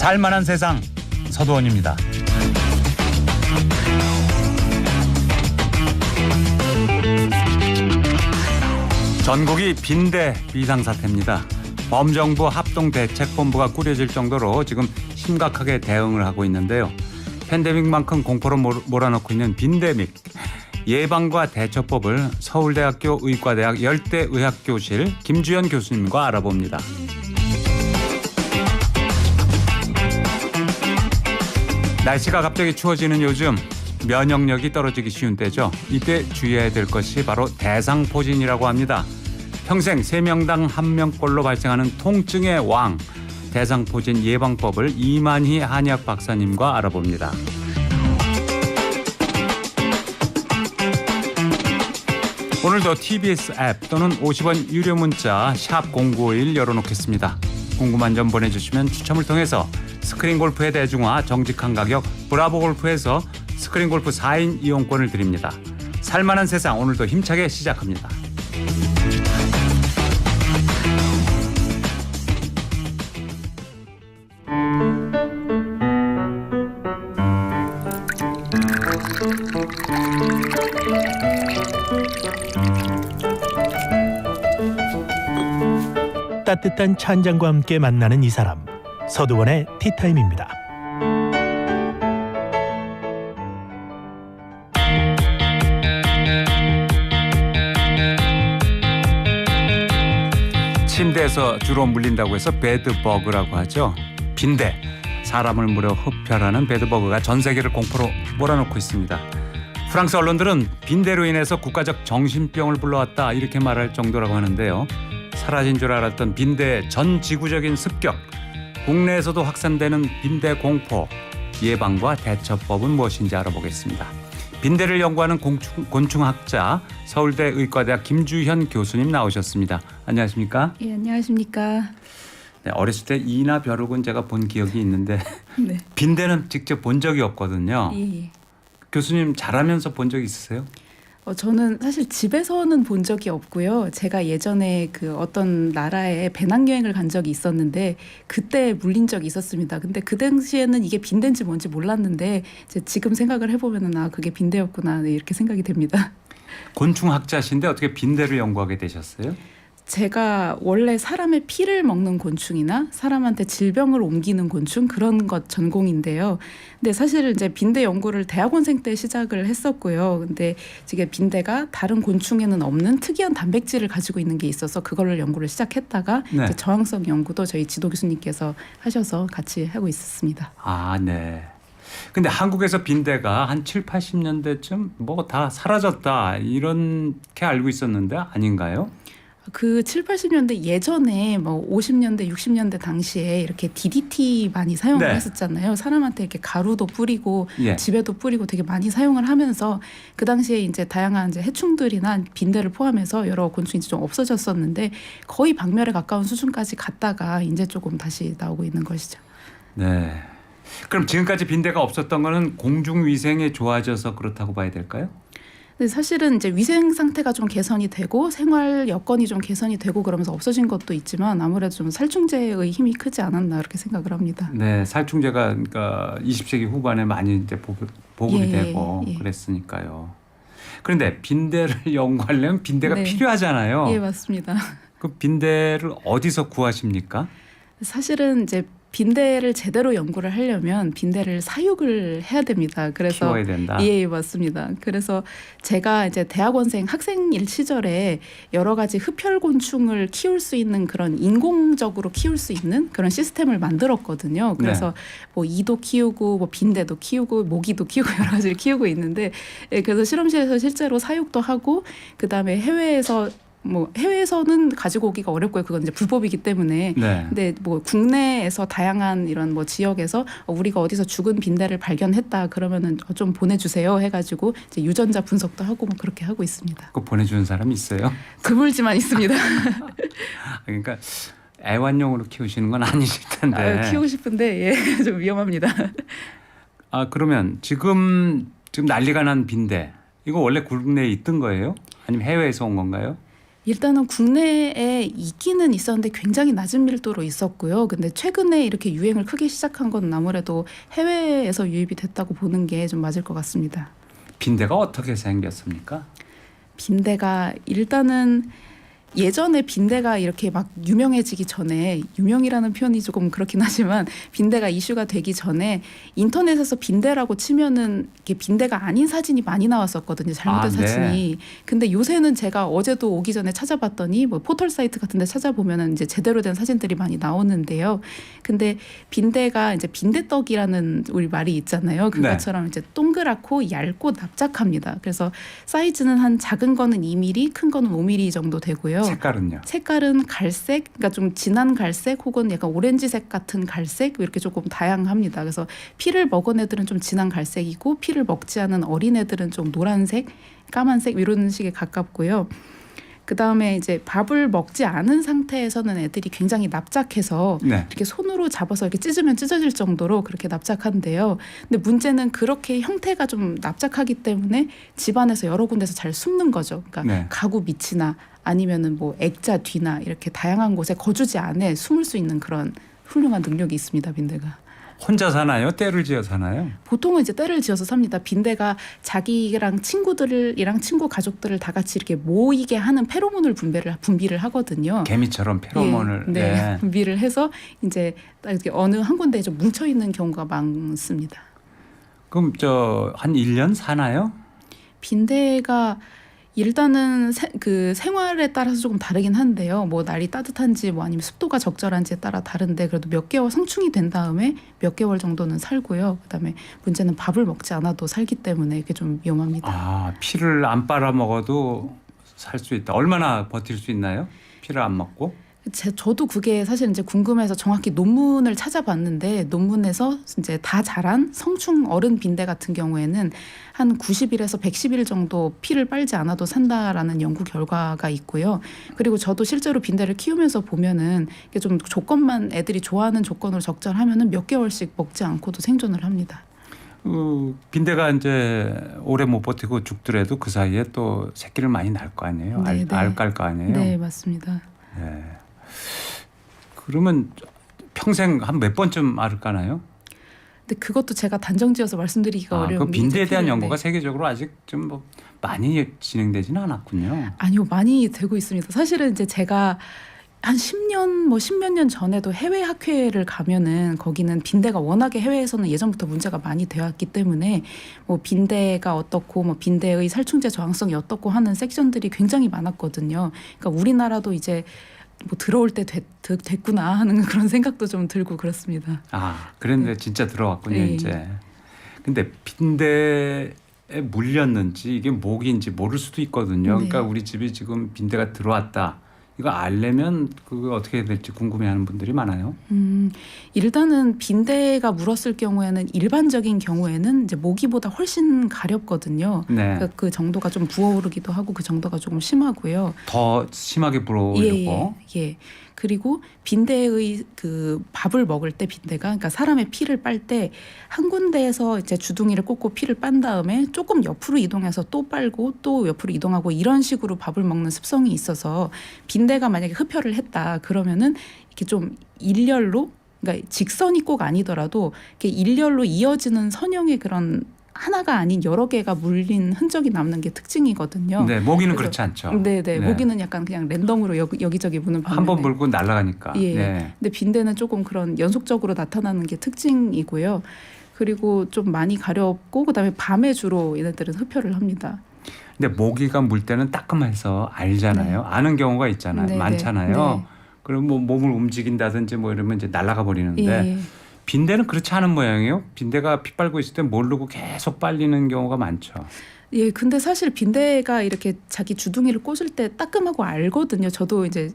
살만한 세상 서도원입니다. 전국이 빈대 비상사태입니다. 범정부 합동대책본부가 꾸려질 정도로 지금 심각하게 대응을 하고 있는데요. 팬데믹만큼 공포로 몰아넣고 있는 빈데믹. 예방과 대처법을 서울대학교 의과대학 열대의학교실 김주현 교수님과 알아봅니다. 날씨가 갑자기 추워지는 요즘 면역력이 떨어지기 쉬운 때죠. 이때 주의해야 될 것이 바로 대상포진이라고 합니다. 평생 3명당 1명꼴로 발생하는 통증의 왕, 대상포진 예방법을 이만희 한의학 박사님과 알아봅니다. 오늘도 TBS 앱 또는 50원 유료 문자 샵 0951 열어놓겠습니다. 궁금한 점 보내주시면 추첨을 통해서 스크린 골프의 대중화 정직한 가격 브라보 골프에서 스크린 골프 4인 이용권을 드립니다. 살만한 세상 오늘도 힘차게 시작합니다. 따뜻한 차 한잔과 함께 만나는 이 사람, 서두원의 티타임입니다. 침대에서 주로 물린다고 해서 배드버그라고 하죠. 빈대, 사람을 무려 흡혈하는 배드버그가 전 세계를 공포로 몰아넣고 있습니다. 프랑스 언론들은 빈대로 인해서 국가적 정신병을 불러왔다 이렇게 말할 정도라고 하는데요. 사라진 줄 알았던 빈대의 전 지구적인 습격, 국내에서도 확산되는 빈대 공포, 예방과 대처법은 무엇인지 알아보겠습니다. 빈대를 연구하는 곤충학자 서울대 의과대학 김주현 교수님 나오셨습니다. 안녕하십니까? 예, 안녕하십니까? 네, 어렸을 때 이나 벼룩은 제가 본 기억이 있는데 네. 빈대는 직접 본 적이 없거든요. 예. 교수님 잘하면서 본 적 있으세요? 저는 사실 집에서는 본 적이 없고요. 제가 예전에 그 어떤 나라에 배낭여행을 간 적이 있었는데 그때 물린 적이 있었습니다. 근데 그 당시에는 이게 빈대인지 뭔지 몰랐는데 이제 지금 생각을 해보면은 아 그게 빈대였구나 네, 이렇게 생각이 됩니다. 곤충학자신데 어떻게 빈대를 연구하게 되셨어요? 제가 원래 사람의 피를 먹는 곤충이나 사람한테 질병을 옮기는 곤충 그런 것 전공인데요. 근데 사실 이제 빈대 연구를 대학원생 때 시작을 했었고요. 근데 지금 빈대가 다른 곤충에는 없는 특이한 단백질을 가지고 있는 게 있어서 그걸로 연구를 시작했다가 네. 이제 저항성 연구도 저희 지도 교수님께서 하셔서 같이 하고 있었습니다. 아, 네. 근데 한국에서 빈대가 한 7, 80년대쯤 뭐 다 사라졌다 이렇게 알고 있었는데 아닌가요? 그 7, 80년대 예전에 뭐 50년대, 60년대 당시에 이렇게 DDT 많이 사용을 네. 했었잖아요. 사람한테 이렇게 가루도 뿌리고 예. 집에도 뿌리고 되게 많이 사용을 하면서 그 당시에 이제 다양한 이제 해충들이나 빈대를 포함해서 여러 곤충이 좀 없어졌었는데 거의 박멸에 가까운 수준까지 갔다가 이제 조금 다시 나오고 있는 것이죠. 네. 그럼 지금까지 빈대가 없었던 거는 공중 위생이 좋아져서 그렇다고 봐야 될까요? 근데 사실은 이제 위생 상태가 좀 개선이 되고 생활 여건이 좀 개선이 되고 그러면서 없어진 것도 있지만 아무래도 좀 살충제의 힘이 크지 않았나 이렇게 생각을 합니다. 네, 살충제가 그러니까 20세기 후반에 많이 이제 보급이 예, 되고 예. 그랬으니까요. 그런데 빈대를 연구하려면 빈대가 네. 필요하잖아요. 예, 맞습니다. 그 빈대를 어디서 구하십니까? 사실은 이제 빈대를 제대로 연구를 하려면 빈대를 사육을 해야 됩니다. 그래서 키워야 된다. 예, 맞습니다. 그래서 제가 이제 대학원생 학생일 시절에 여러 가지 흡혈곤충을 키울 수 있는 그런 인공적으로 키울 수 있는 그런 시스템을 만들었거든요. 그래서 뭐 이도 키우고 뭐 빈대도 키우고 모기도 키우고 여러 가지를 키우고 있는데 예, 그래서 실험실에서 실제로 사육도 하고 그다음에 해외에서는 가지고 오기가 어렵고요. 그건 이제 불법이기 때문에. 네. 근데 뭐 국내에서 다양한 이런 뭐 지역에서 우리가 어디서 죽은 빈대를 발견했다 그러면은 좀 보내주세요 해가지고 이제 유전자 분석도 하고 뭐 그렇게 하고 있습니다. 그거 보내주는 사람이 있어요? 드물지만 있습니다. 그러니까 애완용으로 키우시는 건 아니실 텐데. 키우고 싶은데 예, 좀 위험합니다. 아, 그러면 지금 난리가 난 빈대 이거 원래 국내에 있던 거예요? 아니면 해외에서 온 건가요? 일단은 국내에 있기는 있었는데 굉장히 낮은 밀도로 있었고요. 근데 최근에 이렇게 유행을 크게 시작한 건 아무래도 해외에서 유입이 됐다고 보는 게 좀 맞을 것 같습니다. 빈대가 어떻게 생겼습니까? 빈대가 일단은 예전에 빈대가 이렇게 막 유명해지기 전에, 유명이라는 표현이 조금 그렇긴 하지만 빈대가 이슈가 되기 전에 인터넷에서 빈대라고 치면은 이게 빈대가 아닌 사진이 많이 나왔었거든요. 잘못된 네. 사진이. 근데 요새는 제가 어제도 오기 전에 찾아봤더니 뭐 포털 사이트 같은 데 찾아보면은 이제 제대로 된 사진들이 많이 나오는데요. 근데 빈대가 이제 빈대떡이라는 우리 말이 있잖아요. 그것처럼 이제 동그랗고 얇고 납작합니다. 그래서 사이즈는 한 작은 거는 2mm, 큰 거는 5mm 정도 되고요. 색깔은요? 색깔은 갈색, 그러니까 좀 진한 갈색 혹은 약간 오렌지색 같은 갈색 이렇게 조금 다양합니다. 그래서 피를 먹은 애들은 좀 진한 갈색이고 피를 먹지 않은 어린 애들은 좀 노란색, 까만색 이런 식에 가깝고요. 그다음에 이제 밥을 먹지 않은 상태에서는 애들이 굉장히 납작해서 네. 이렇게 손으로 잡아서 이렇게 찢으면 찢어질 정도로 그렇게 납작한데요. 근데 문제는 그렇게 형태가 좀 납작하기 때문에 집안에서 여러 군데서 잘 숨는 거죠. 그러니까 네. 가구 밑이나 아니면은 뭐 액자 뒤나 이렇게 다양한 곳에 거주지 않아 숨을 수 있는 그런 훌륭한 능력이 있습니다. 빈대가. 혼자 사나요? 떼를 지어 사나요? 보통은 이제 떼를 지어서 삽니다. 빈대가 자기랑 친구들이랑 친구 가족들을 다 같이 이렇게 모이게 하는 페로몬을 분비를 하거든요. 개미처럼 페로몬을. 예, 네, 분비를 해서 이제 딱 이렇게 어느 한 군데에 좀 뭉쳐 있는 경우가 많습니다. 그럼 저 한 1년 사나요? 빈대가 일단은 그 생활에 따라서 조금 다르긴 한데요. 뭐 날이 따뜻한지 뭐 아니면 습도가 적절한지에 따라 다른데 그래도 몇 개월 성충이 된 다음에 몇 개월 정도는 살고요. 그다음에 문제는 밥을 먹지 않아도 살기 때문에 이게 좀 위험합니다. 아, 피를 안 빨아 먹어도 살 수 있다. 얼마나 버틸 수 있나요? 피를 안 먹고? 저도 그게 사실 이제 궁금해서 정확히 논문을 찾아봤는데 논문에서 이제 다 자란 성충 어른 빈대 같은 경우에는 한 90일에서 110일 정도 피를 빨지 않아도 산다라는 연구 결과가 있고요. 그리고 저도 실제로 빈대를 키우면서 보면은 이게 좀 조건만 애들이 좋아하는 조건으로 적절하면은 몇 개월씩 먹지 않고도 생존을 합니다. 빈대가 이제 오래 못 버티고 죽더라도 그 사이에 또 새끼를 많이 낳을 거 아니에요? 네, 네. 알 깔 거 아니에요? 네, 맞습니다. 네. 그러면 평생 한 몇 번쯤 알을 까나요? 근데 그것도 제가 단정지어서 말씀드리기가 어려운 그 빈대에 게 대한 이제 연구가 세계적으로 아직 좀 뭐 많이 진행되지는 않았군요. 아니요, 많이 되고 있습니다. 사실은 이제 제가 한 10년 뭐 10몇 년 전에도 해외 학회를 가면은 거기는 빈대가 워낙에 해외에서는 예전부터 문제가 많이 되었기 때문에 뭐 빈대가 어떻고 뭐 빈대의 살충제 저항성이 어떻고 하는 섹션들이 굉장히 많았거든요. 그러니까 우리나라도 이제 뭐 들어올 때 됐구나 하는 그런 생각도 좀 들고 그렇습니다. 아, 그런데 진짜 들어왔군요, 네. 이제. 근데 빈대에 물렸는지 이게 모기인지 모를 수도 있거든요. 네. 그러니까 우리 집이 지금 빈대가 들어왔다. 이거 알려면 그거 어떻게 될지 궁금해하는 분들이 많아요. 일단은 빈대가 물었을 경우에는 일반적인 경우에는 이제 모기보다 훨씬 가렵거든요. 네. 그러니까 그 정도가 좀 부어오르기도 하고 그 정도가 조금 심하고요. 더 심하게 불어오르고. 예. 그리고 빈대의 그 밥을 먹을 때 빈대가 그러니까 사람의 피를 빨 때 한 군데에서 이제 주둥이를 꽂고 피를 빤 다음에 조금 옆으로 이동해서 또 빨고 또 옆으로 이동하고 이런 식으로 밥을 먹는 습성이 있어서 빈대가 만약에 흡혈을 했다 그러면은 이렇게 좀 일렬로 그러니까 직선이 꼭 아니더라도 이렇게 일렬로 이어지는 선형의 그런 하나가 아닌 여러 개가 물린 흔적이 남는 게 특징이거든요. 네, 모기는 그래서- 그렇지 않죠. 네. 네. 모기는 약간 그냥 랜덤으로 여기저기 무는 반면에 한 번 물고 날아가니까. 예. 네. 근데 빈대는 조금 그런 연속적으로 나타나는 게 특징이고요. 그리고 좀 많이 가렵고 그다음에 밤에 주로 얘네들은 흡혈을 합니다. 근데 모기가 물 때는 따끔해서 알잖아요. 아는 경우가 있잖아요. 네, 많잖아요. 네. 그럼 뭐 몸을 움직인다든지 뭐 이러면 이제 날아가 버리는데 예. 빈대는 그렇지 않은 모양이에요. 빈대가 피 빨고 있을 때 모르고 계속 빨리는 경우가 많죠. 예, 근데 사실 빈대가 이렇게 자기 주둥이를 꽂을 때 따끔하고 알거든요. 저도 이제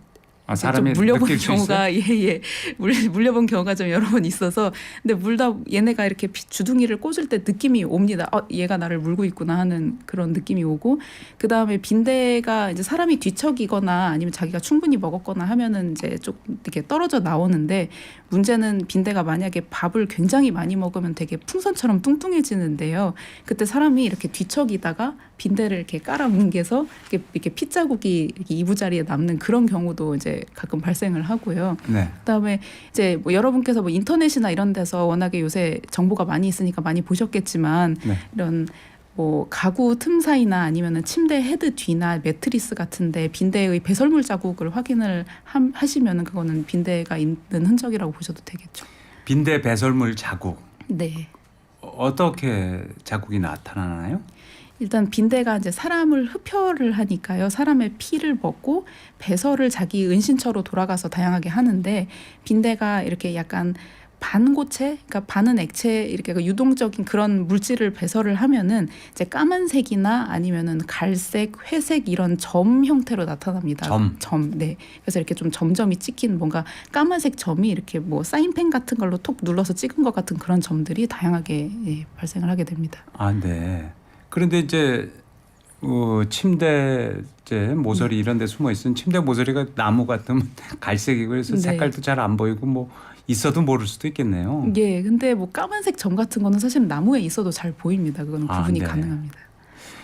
아, 사람이 좀 물려본 느낄 수 경우가 예예 물려본 경우가 좀 여러 번 있어서 근데 물다 얘네가 이렇게 주둥이를 꽂을 때 느낌이 옵니다. 얘가 나를 물고 있구나 하는 그런 느낌이 오고 그 다음에 빈대가 이제 사람이 뒤척이거나 아니면 자기가 충분히 먹었거나 하면은 이제 좀 이렇게 떨어져 나오는데 문제는 빈대가 만약에 밥을 굉장히 많이 먹으면 되게 풍선처럼 뚱뚱해지는데요. 그때 사람이 이렇게 뒤척이다가 빈대를 이렇게 깔아뭉개서 이렇게 핏자국이 이렇게 이부자리에 남는 그런 경우도 이제 가끔 발생을 하고요. 네. 그다음에 이제 뭐 여러분께서 뭐 인터넷이나 이런 데서 워낙에 요새 정보가 많이 있으니까 많이 보셨겠지만 네. 이런 뭐 가구 틈 사이나 아니면은 침대 헤드 뒤나 매트리스 같은데 빈대의 배설물 자국을 확인을 하시면은 그거는 빈대가 있는 흔적이라고 보셔도 되겠죠. 빈대 배설물 자국. 네. 어떻게 자국이 나타나나요? 일단 빈대가 이제 사람을 흡혈을 하니까요. 사람의 피를 먹고 배설을 자기 은신처로 돌아가서 다양하게 하는데 빈대가 이렇게 약간 반고체, 그러니까 반은 액체 이렇게 유동적인 그런 물질을 배설을 하면은 이제 까만색이나 아니면은 갈색, 회색 이런 점 형태로 나타납니다. 점. 네. 그래서 이렇게 좀 점점이 찍힌 뭔가 까만색 점이 이렇게 뭐 사인펜 같은 걸로 톡 눌러서 찍은 것 같은 그런 점들이 다양하게 발생을 하게 됩니다. 아, 네. 그런데 이제 침대 이제 모서리 이런 데 숨어 있는 침대 모서리가 나무 같으면 갈색이고 그래서 네. 색깔도 잘 안 보이고 뭐 있어도 모를 수도 있겠네요. 예, 근데 뭐 까만색 점 같은 거는 사실 나무에 있어도 잘 보입니다. 그건 구분이 네. 가능합니다.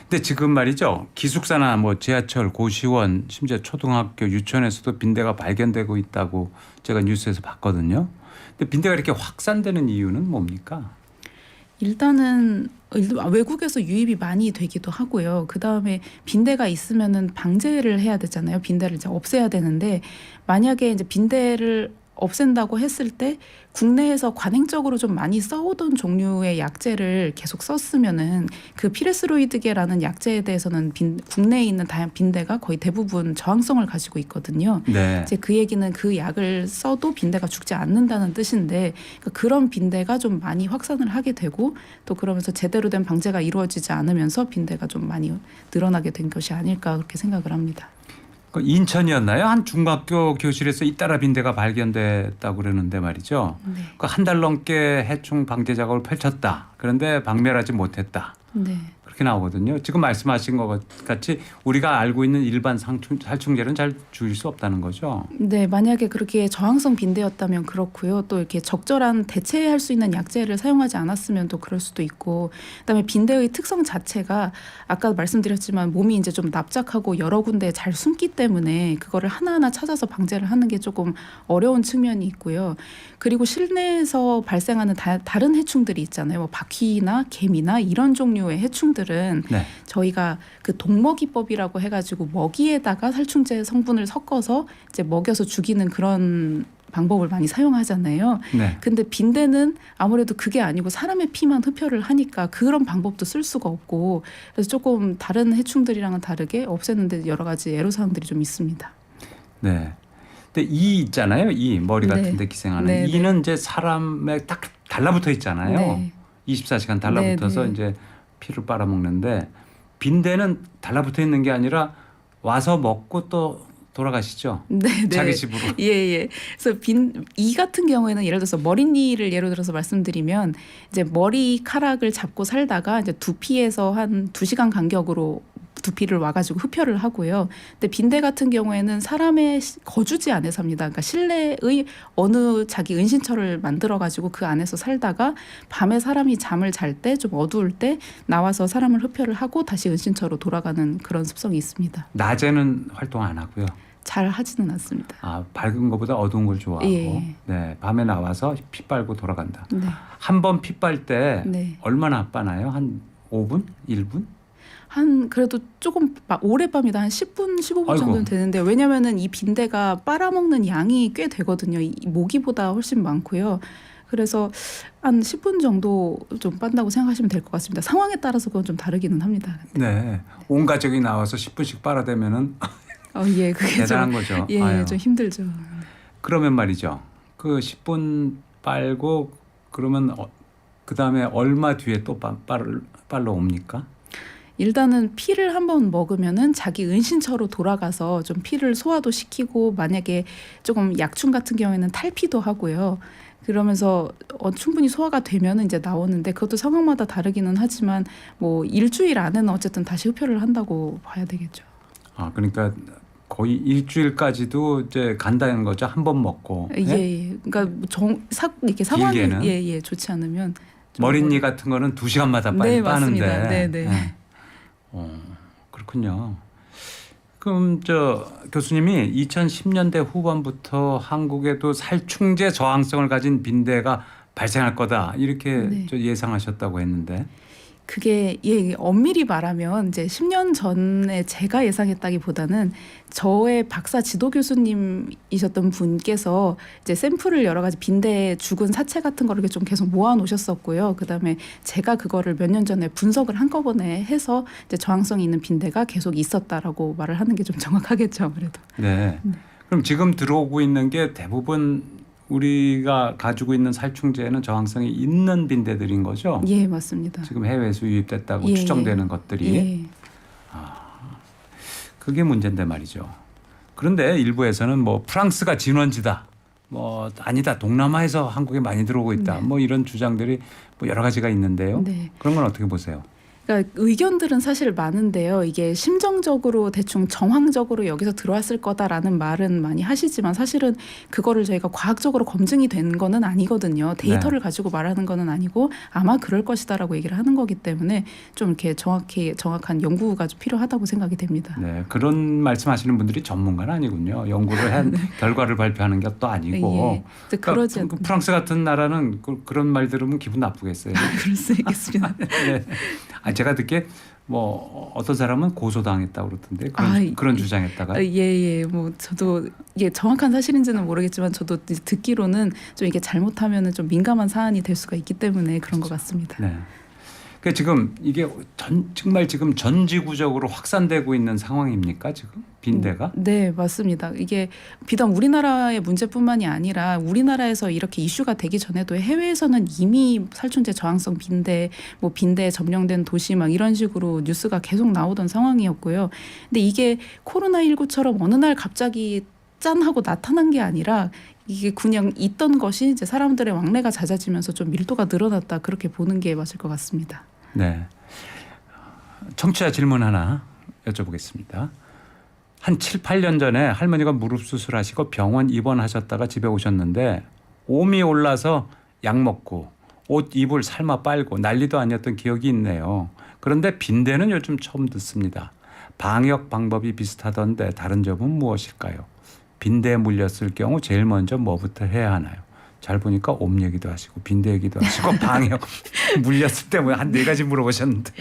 근데 지금 말이죠. 기숙사나 뭐 지하철, 고시원, 심지어 초등학교, 유치원에서도 빈대가 발견되고 있다고 제가 뉴스에서 봤거든요. 근데 빈대가 이렇게 확산되는 이유는 뭡니까? 일단은 외국에서 유입이 많이 되기도 하고요. 그 다음에 빈대가 있으면은 방제를 해야 되잖아요. 빈대를 이제 없애야 되는데 만약에 이제 빈대를 없앤다고 했을 때 국내에서 관행적으로 좀 많이 써오던 종류의 약제를 계속 썼으면은 그 피레스로이드계라는 약제에 대해서는 국내에 있는 다양한 빈대가 거의 대부분 저항성을 가지고 있거든요. 네. 이제 그 얘기는 그 약을 써도 빈대가 죽지 않는다는 뜻인데 그러니까 그런 빈대가 좀 많이 확산을 하게 되고 또 그러면서 제대로 된 방제가 이루어지지 않으면서 빈대가 좀 많이 늘어나게 된 것이 아닐까 그렇게 생각을 합니다. 인천이었나요? 한 중학교 교실에서 잇따라 빈대가 발견됐다고 그러는데 말이죠. 네. 한 달 넘게 해충 방제 작업을 펼쳤다. 그런데 박멸하지 못했다. 네. 그렇게 나오거든요. 지금 말씀하신 것 같이 우리가 알고 있는 일반 살충제는 잘 죽일 수 없다는 거죠. 네, 만약에 그렇게 저항성 빈대였다면 그렇고요. 또 이렇게 적절한 대체할 수 있는 약제를 사용하지 않았으면 또 그럴 수도 있고, 그다음에 빈대의 특성 자체가 아까 말씀드렸지만 몸이 이제 좀 납작하고 여러 군데 잘 숨기 때문에 그거를 하나하나 찾아서 방제를 하는 게 조금 어려운 측면이 있고요. 그리고 실내에서 발생하는 다른 해충들이 있잖아요. 뭐 바퀴나 개미나 이런 종류의 해충들은 네. 저희가 그 독먹이법이라고 해가지고 먹이에다가 살충제 성분을 섞어서 이제 먹여서 죽이는 그런 방법을 많이 사용하잖아요. 네. 근데 빈대는 아무래도 그게 아니고 사람의 피만 흡혈을 하니까 그런 방법도 쓸 수가 없고 그래서 조금 다른 해충들이랑은 다르게 없애는데 여러 가지 애로사항들이 좀 있습니다. 네. 근데 이 있잖아요. 이 머리 같은 데 기생하는 네, 이는 이제 사람에 딱 달라붙어 있잖아요. 네. 24시간 달라붙어서 네, 네. 이제 피를 빨아먹는데 빈대는 달라붙어 있는 게 아니라 와서 먹고 또 돌아가시죠. 네, 자기 네. 집으로. 예. 그래서 이 같은 경우에는 예를 들어서 머리니를 예로 들어서 말씀드리면 이제 머리카락을 잡고 살다가 이제 두피에서 한 2시간 간격으로 두피를 와가지고 흡혈을 하고요. 근데 빈대 같은 경우에는 사람의 거주지 안에 삽니다. 그러니까 실내의 어느 자기 은신처를 만들어가지고 그 안에서 살다가 밤에 사람이 잠을 잘 때 좀 어두울 때 나와서 사람을 흡혈을 하고 다시 은신처로 돌아가는 그런 습성이 있습니다. 낮에는 활동 안 하고요. 잘 하지는 않습니다. 아, 밝은 것보다 어두운 걸 좋아하고. 예. 네, 밤에 나와서 피 빨고 돌아간다. 네. 한 번 피 빨 때 네. 얼마나 빠나요? 한 5분? 1분? 한 그래도 조금 오래 빱니다. 한 10분, 15분 아이고. 정도는 되는데 왜냐면은 이 빈대가 빨아먹는 양이 꽤 되거든요. 이 모기보다 훨씬 많고요. 그래서 한 10분 정도 좀 빤다고 생각하시면 될 것 같습니다. 상황에 따라서 그건 좀 다르기는 합니다. 네. 온 가족이 나와서 10분씩 빨아대면은 예, 그게 대단한 좀, 거죠. 예, 아유. 좀 힘들죠. 그러면 말이죠. 그 10분 빨고 그러면 그 다음에 얼마 뒤에 또 빨러 옵니까? 일단은 피를 한번 먹으면은 자기 은신처로 돌아가서 좀 피를 소화도 시키고 만약에 조금 약충 같은 경우에는 탈피도 하고요. 그러면서 충분히 소화가 되면은 이제 나오는데 그것도 상황마다 다르기는 하지만 뭐 일주일 안에는 어쨌든 다시 흡혈을 한다고 봐야 되겠죠. 아, 그러니까 거의 일주일까지도 이제 간다는 거죠. 한 번 먹고. 예, 네? 예. 그러니까 이렇게 상황이 길게는? 예, 좋지 않으면 좀 머릿니 같은 거는 2시간마다 네, 빠는데. 맞습니다. 네, 네. 네. 그렇군요. 그럼 교수님이 2010년대 후반부터 한국에도 살충제 저항성을 가진 빈대가 발생할 거다 이렇게 네. 예상하셨다고 했는데. 그게 엄밀히 말하면 이제 10년 전에 제가 예상했다기보다는 저의 박사 지도 교수님이셨던 분께서 이제 샘플을 여러 가지 빈대 죽은 사체 같은 거를 좀 계속 모아 놓으셨었고요. 그다음에 제가 그거를 몇 년 전에 분석을 한꺼번에 해서 이제 저항성이 있는 빈대가 계속 있었다라고 말을 하는 게 좀 정확하겠죠, 아무래도. 네. 그럼 지금 들어오고 있는 게 대부분 우리가 가지고 있는 살충제에는 저항성이 있는 빈대들인 거죠? 예, 맞습니다. 지금 해외에서 유입됐다고 예, 추정되는 것들이. 예. 그게 문제인데 말이죠. 그런데 일부에서는 뭐 프랑스가 진원지다. 뭐 아니다. 동남아에서 한국에 많이 들어오고 있다. 네. 뭐 이런 주장들이 뭐 여러 가지가 있는데요. 네. 그런 건 어떻게 보세요? 그러니까 의견들은 사실 많은데요. 이게 심정적으로 대충 정황적으로 여기서 들어왔을 거다라는 말은 많이 하시지만 사실은 그거를 저희가 과학적으로 검증이 된 거는 아니거든요. 데이터를 가지고 말하는 거는 아니고 아마 그럴 것이다라고 얘기를 하는 거기 때문에 좀 이렇게 정확한 연구가 좀 필요하다고 생각이 됩니다. 네, 그런 말씀하시는 분들이 전문가는 아니군요. 연구를 한 결과를 발표하는 것도 아니고. 예. 그러지 그러니까 프랑스 같은 나라는 그런 말 들으면 기분 나쁘겠어요. 그럴 수 있겠습니다. 네. 제가 듣기에 뭐 어떤 사람은 고소당했다고 그러던데 그런 주장했다가. 예. 뭐 저도 이게 정확한 사실인지는 모르겠지만 저도 듣기로는 좀 이게 잘못하면은 좀 민감한 사안이 될 수가 있기 때문에 그런 것 같습니다. 네. 그러니까 지금 이게 정말 지금 전지구적으로 확산되고 있는 상황입니까 지금 빈대가? 네, 맞습니다. 이게 비단 우리나라의 문제뿐만이 아니라 우리나라에서 이렇게 이슈가 되기 전에도 해외에서는 이미 살충제 저항성 빈대, 뭐 빈대에 점령된 도시 막 이런 식으로 뉴스가 계속 나오던 상황이었고요. 근데 이게 코로나19처럼 어느 날 갑자기 짠 하고 나타난 게 아니라 이게 그냥 있던 것이 이제 사람들의 왕래가 잦아지면서 좀 밀도가 늘어났다 그렇게 보는 게 맞을 것 같습니다. 네. 청취자 질문 하나 여쭤보겠습니다. 한 7, 8년 전에 할머니가 무릎 수술하시고 병원 입원하셨다가 집에 오셨는데 옴이 올라서 약 먹고 옷 이불 삶아 빨고 난리도 아니었던 기억이 있네요. 그런데 빈대는 요즘 처음 듣습니다. 방역 방법이 비슷하던데 다른 점은 무엇일까요? 빈대에 물렸을 경우 제일 먼저 뭐부터 해야 하나요? 잘 보니까 옴 얘기도 하시고 빈대 얘기도 하시고 방역 물렸을 때 뭐 한 4가지 물어보셨는데.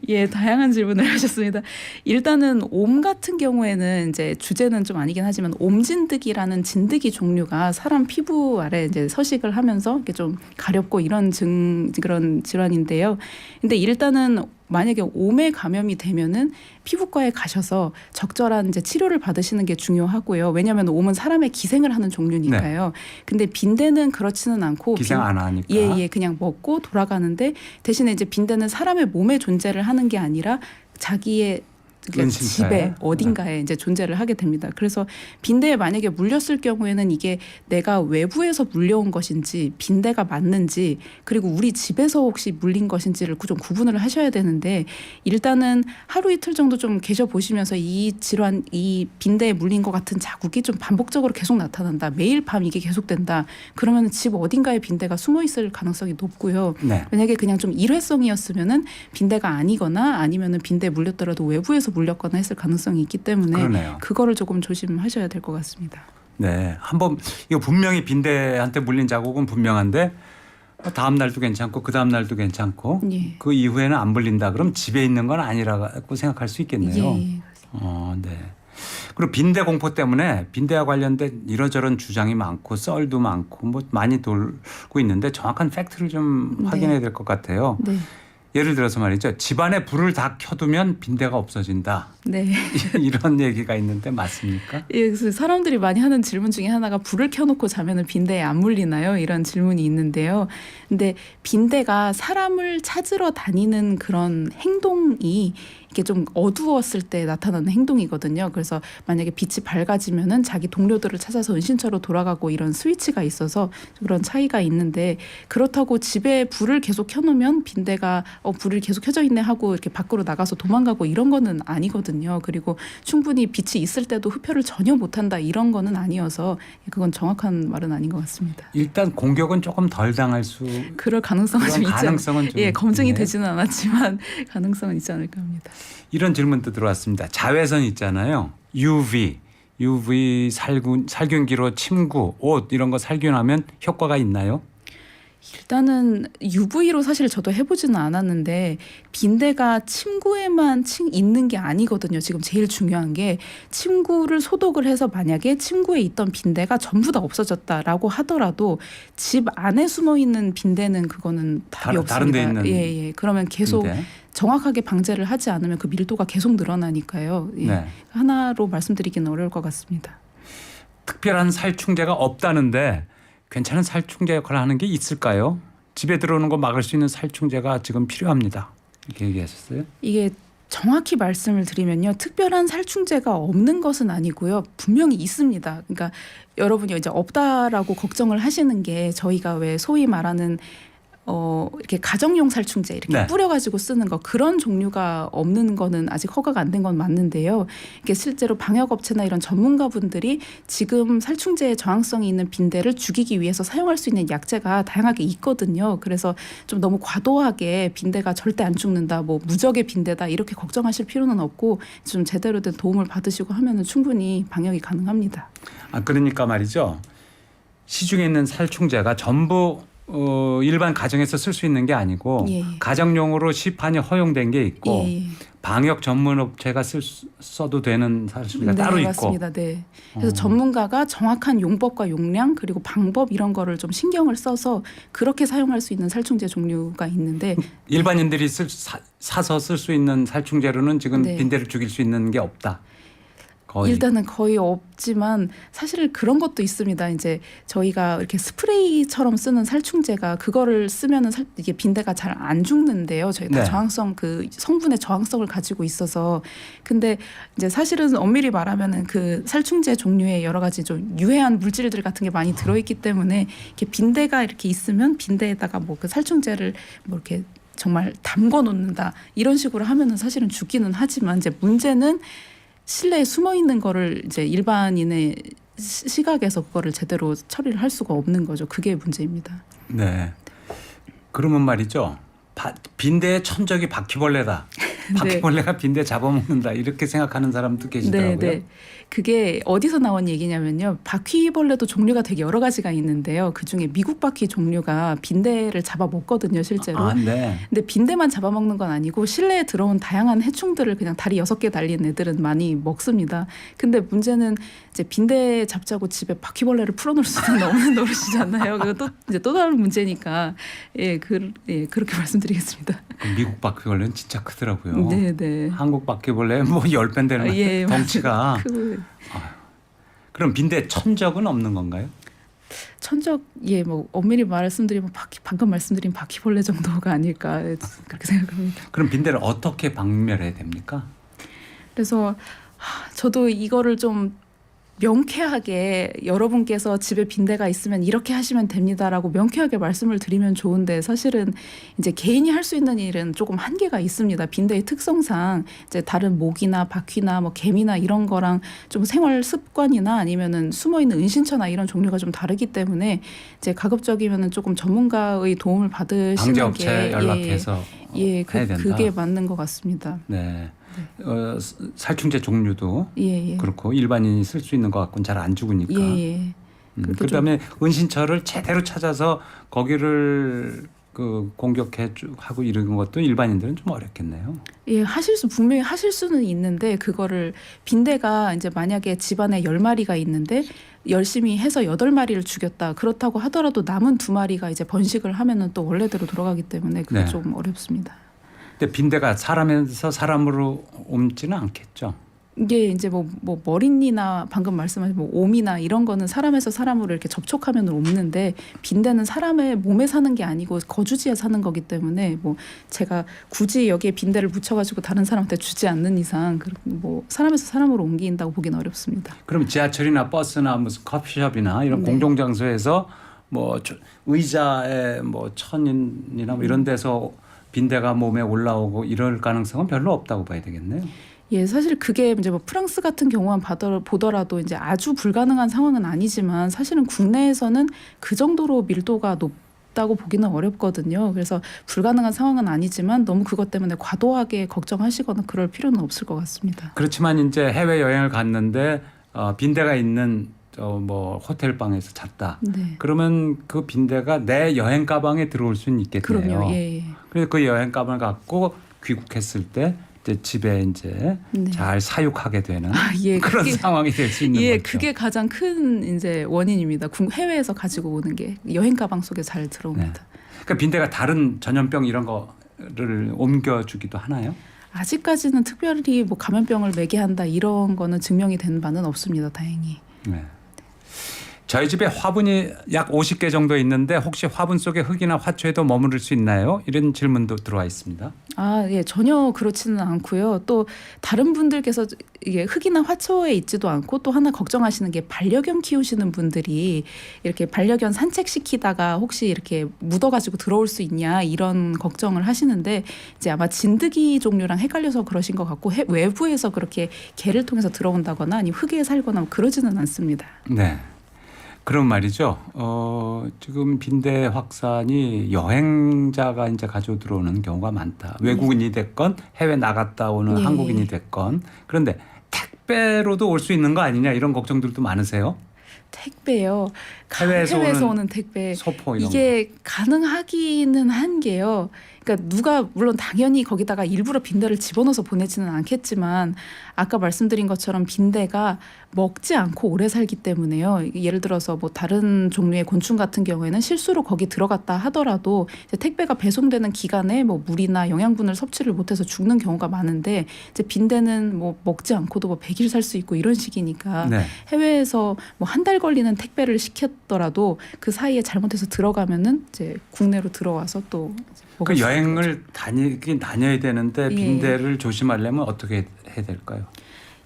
예, 다양한 질문을 하셨습니다. 일단은 옴 같은 경우에는 이제 주제는 좀 아니긴 하지만 옴진드기라는 진드기 종류가 사람 피부 아래 이제 서식을 하면서 이렇게 좀 가렵고 이런 그런 질환인데요. 근데 일단은 만약에 옴에 감염이 되면은 피부과에 가셔서 적절한 이제 치료를 받으시는 게 중요하고요. 왜냐하면 옴은 사람의 기생을 하는 종류니까요. 네. 근데 빈대는 그렇지는 않고 기생 안 하니까. 예, 그냥 먹고 돌아가는데 대신에 이제 빈대는 사람의 몸에 존재를 하는 게 아니라 자기의 집에 어딘가에 이제 존재를 하게 됩니다. 그래서 빈대에 만약에 물렸을 경우에는 이게 내가 외부에서 물려온 것인지 빈대가 맞는지 그리고 우리 집에서 혹시 물린 것인지를 좀 구분을 하셔야 되는데 일단은 하루 이틀 정도 좀 계셔 보시면서 이 질환, 이 빈대에 물린 것 같은 자국이 좀 반복적으로 계속 나타난다. 매일 밤 이게 계속된다. 그러면 집 어딘가에 빈대가 숨어 있을 가능성이 높고요. 네. 만약에 그냥 좀 일회성이었으면은 빈대가 아니거나 아니면은 빈대에 물렸더라도 외부에서 물렸거나 했을 가능성이 있기 때문에 그러네요. 그거를 조금 조심하셔야 될 것 같습니다. 네, 한번 이거 분명히 빈대한테 물린 자국은 분명한데 다음 날도 괜찮고 그 다음 날도 괜찮고 예. 그 이후에는 안 물린다. 그럼 집에 있는 건 아니라고 생각할 수 있겠네요. 예. 네. 그리고 빈대 공포 때문에 빈대와 관련된 이러저런 주장이 많고 썰도 많고 뭐 많이 돌고 있는데 정확한 팩트를 좀 확인해야 될 것 같아요. 네. 예를 들어서 말이죠. 집안에 불을 다 켜두면 빈대가 없어진다. 네. 이런 얘기가 있는데 맞습니까? 예, 그래서 사람들이 많이 하는 질문 중에 하나가 불을 켜놓고 자면은 빈대에 안 물리나요? 이런 질문이 있는데요. 근데 빈대가 사람을 찾으러 다니는 그런 행동이 이게 좀 어두웠을 때 나타나는 행동이거든요. 그래서 만약에 빛이 밝아지면은 자기 동료들을 찾아서 은신처로 돌아가고 이런 스위치가 있어서 그런 차이가 있는데 그렇다고 집에 불을 계속 켜놓으면 빈대가 불이 계속 켜져 있네 하고 이렇게 밖으로 나가서 도망가고 이런 거는 아니거든요. 그리고 충분히 빛이 있을 때도 흡혈을 전혀 못한다 이런 거는 아니어서 그건 정확한 말은 아닌 것 같습니다. 일단 공격은 조금 덜 당할 수 그럴 가능성은 좀 그런 있지 가능성은 좀 예, 검증이 있네요. 되지는 않았지만 가능성은 있지 않을까 합니다. 이런 질문도 들어왔습니다. 자외선 있잖아요. UV 살균기로 침구, 옷 이런 거 살균하면 효과가 있나요? 일단은 UV로 사실 저도 해보지는 않았는데 빈대가 침구에만 있는 게 아니거든요. 지금 제일 중요한 게 침구를 소독을 해서 만약에 침구에 있던 빈대가 전부 다 없어졌다라고 하더라도 집 안에 숨어 있는 빈대는 그거는 답이 없습니다. 다른 데 있는 예. 그러면 계속 빈대? 정확하게 방제를 하지 않으면 그 밀도가 계속 늘어나니까요. 예. 네. 하나로 말씀드리기는 어려울 것 같습니다. 특별한 살충제가 없다는데 괜찮은 살충제 역할을 하는 게 있을까요? 집에 들어오는 거 막을 수 있는 살충제가 지금 필요합니다. 이렇게 얘기하셨어요? 이게 정확히 말씀을 드리면요. 특별한 살충제가 없는 것은 아니고요. 분명히 있습니다. 그러니까 여러분이 이제 없다라고 걱정을 하시는 게 저희가 왜 소위 말하는 이렇게 가정용 살충제 이렇게 네. 뿌려가지고 쓰는 거 그런 종류가 없는 거는 아직 허가가 안 된 건 맞는데요. 이게 실제로 방역업체나 이런 전문가분들이 지금 살충제에 저항성이 있는 빈대를 죽이기 위해서 사용할 수 있는 약제가 다양하게 있거든요. 그래서 좀 너무 과도하게 빈대가 절대 안 죽는다, 뭐 무적의 빈대다 이렇게 걱정하실 필요는 없고 좀 제대로 된 도움을 받으시고 하면은 충분히 방역이 가능합니다. 그러니까 말이죠. 시중에 있는 살충제가 전부 일반 가정에서 쓸 수 있는 게 아니고 예. 가정용으로 시판이 허용된 게 있고 예. 방역 전문 업체가 써도 되는 살충제가 따로 있고. 맞습니다. 네. 그래서 전문가가 정확한 용법과 용량 그리고 방법 이런 거를 좀 신경을 써서 그렇게 사용할 수 있는 살충제 종류가 있는데 일반인들이 사서 쓸 수 있는 살충제로는 지금 네. 빈대를 죽일 수 있는 게 없다. 거의. 일단은 거의 없지만 사실 그런 것도 있습니다. 이제 저희가 이렇게 스프레이처럼 쓰는 살충제가 그거를 쓰면은 이게 빈대가 잘 안 죽는데요. 저희 다 네. 저항성 그 성분의 저항성을 가지고 있어서 근데 이제 사실은 엄밀히 말하면은 그 살충제 종류에 여러 가지 좀 유해한 물질들 같은 게 많이 들어있기 때문에 이렇게 빈대가 이렇게 있으면 빈대에다가 뭐 그 살충제를 뭐 이렇게 정말 담궈 놓는다 이런 식으로 하면은 사실은 죽기는 하지만 이제 문제는 실내에 숨어 있는 거를 이제 일반인의 시각에서 그거를 제대로 처리를 할 수가 없는 거죠. 그게 문제입니다. 네. 그러면 말이죠. 빈대의 천적이 바퀴벌레다. 바퀴벌레가 빈대 잡아먹는다. 이렇게 생각하는 사람도 계시더라고요. 네. 그게 어디서 나온 얘기냐면요. 바퀴벌레도 종류가 되게 여러 가지가 있는데요. 그중에 미국 바퀴 종류가 빈대를 잡아먹거든요. 실제로. 네. 근데 빈대만 잡아먹는 건 아니고 실내에 들어온 다양한 해충들을 그냥 다리 6개 달린 애들은 많이 먹습니다. 근데 문제는 이제 빈대 잡자고 집에 바퀴벌레를 풀어놓을 수는 없는 노릇이잖아요. 그거 또 다른 문제니까 그렇게 말씀드리겠습니다. 미국 바퀴벌레는 진짜 크더라고요. 네. 한국 바퀴벌레 뭐 10배 되는 덩치가. 그럼 빈대 천적은 없는 건가요? 천적 뭐 엄밀히 말씀드리면 방금 말씀드린 바퀴벌레 정도가 아닐까 그렇게 생각합니다. 그럼 빈대를 어떻게 박멸해야 됩니까? 그래서 저도 이거를 좀 명쾌하게 여러분께서 집에 빈대가 있으면 이렇게 하시면 됩니다라고 명쾌하게 말씀을 드리면 좋은데 사실은 이제 개인이 할 수 있는 일은 조금 한계가 있습니다. 빈대의 특성상 이제 다른 모기나 바퀴나 뭐 개미나 이런 거랑 좀 생활 습관이나 아니면은 숨어 있는 은신처나 이런 종류가 좀 다르기 때문에 이제 가급적이면은 조금 전문가의 도움을 받으시는 방제업체 게 연락해서 해야 된다. 그게 맞는 것 같습니다. 네. 살충제 종류도 예. 그렇고 일반인이 쓸 수 있는 것 같고는 잘 안 죽으니까. 예. 그다음에 은신처를 제대로 찾아서 거기를 공격해 하고 이런 것도 일반인들은 좀 어렵겠네요. 예, 분명히 하실 수는 있는데 그거를 빈대가 이제 만약에 집안에 10마리가 있는데 열심히 해서 8마리를 죽였다. 그렇다고 하더라도 남은 2마리가 이제 번식을 하면은 또 원래대로 돌아가기 때문에 그게 네. 좀 어렵습니다. 근데 빈대가 사람에서 사람으로 옮지는 않겠죠. 이게 이제 뭐 머릿니나 방금 말씀하신 뭐 옴이나 이런 거는 사람에서 사람으로 이렇게 접촉하면 옮는데 빈대는 사람의 몸에 사는 게 아니고 거주지에 사는 거기 때문에 뭐 제가 굳이 여기에 빈대를 붙여가지고 다른 사람한테 주지 않는 이상 뭐 사람에서 사람으로 옮긴다고 보기는 어렵습니다. 그럼 지하철이나 버스나 무슨 커피숍이나 이런 네. 공공장소에서 뭐 의자에 뭐 천이나 뭐 이런 데서 빈대가 몸에 올라오고 이럴 가능성은 별로 없다고 봐야 되겠네요. 예, 사실 그게 이제 뭐 프랑스 같은 경우만 보더라도 이제 아주 불가능한 상황은 아니지만 사실은 국내에서는 그 정도로 밀도가 높다고 보기는 어렵거든요. 그래서 불가능한 상황은 아니지만 너무 그것 때문에 과도하게 걱정하시거나 그럴 필요는 없을 것 같습니다. 그렇지만 이제 해외 여행을 갔는데 빈대가 있는 뭐 호텔 방에서 잤다. 네. 그러면 그 빈대가 내 여행 가방에 들어올 수는 있겠네요. 그럼요. 예. 그래서 그 여행 가방을 갖고 귀국했을 때 이제 집에 이제 네. 잘 사육하게 되는 예, 그런 상황이 될 수 있는 예, 거죠. 그게 가장 큰 이제 원인입니다. 해외에서 가지고 오는 게 여행 가방 속에 잘 들어옵니다. 네. 그러니까 빈대가 다른 전염병 이런 거를 옮겨주기도 하나요? 아직까지는 특별히 뭐 감염병을 매개한다 이런 거는 증명이 된 바는 없습니다. 다행히. 네. 저희 집에 화분이 약 50개 정도 있는데 혹시 화분 속에 흙이나 화초에도 머무를 수 있나요? 이런 질문도 들어와 있습니다. 아, 예, 전혀 그렇지는 않고요. 또 다른 분들께서 이게 흙이나 화초에 있지도 않고 또 하나 걱정하시는 게 반려견 키우시는 분들이 이렇게 반려견 산책시키다가 혹시 이렇게 묻어가지고 들어올 수 있냐 이런 걱정을 하시는데 이제 아마 진드기 종류랑 헷갈려서 그러신 것 같고 외부에서 그렇게 개를 통해서 들어온다거나 아니면 흙에 살거나 뭐 그러지는 않습니다. 네. 그런 말이죠. 지금 빈대 확산이 여행자가 이제 가지고 들어오는 경우가 많다. 외국인이 됐건 해외 나갔다 오는 예. 한국인이 됐건. 그런데 택배로도 올 수 있는 거 아니냐 이런 걱정들도 많으세요? 택배요. 해외에서 오는 택배. 소포 이런 이게 가능하기는 한 게요. 그러니까 누가 물론 당연히 거기다가 일부러 빈대를 집어넣어서 보내지는 않겠지만 아까 말씀드린 것처럼 빈대가 먹지 않고 오래 살기 때문에요. 예를 들어서 뭐 다른 종류의 곤충 같은 경우에는 실수로 거기 들어갔다 하더라도 이제 택배가 배송되는 기간에 뭐 물이나 영양분을 섭취를 못해서 죽는 경우가 많은데 이제 빈대는 뭐 먹지 않고도 뭐 100일 살 수 있고 이런 식이니까 네. 해외에서 뭐 한 달 걸리는 택배를 시켰더라도 그 사이에 잘못해서 들어가면은 이제 국내로 들어와서 또 그 여행을 다녀야 되는데 예. 빈대를 조심하려면 어떻게 해야 될까요?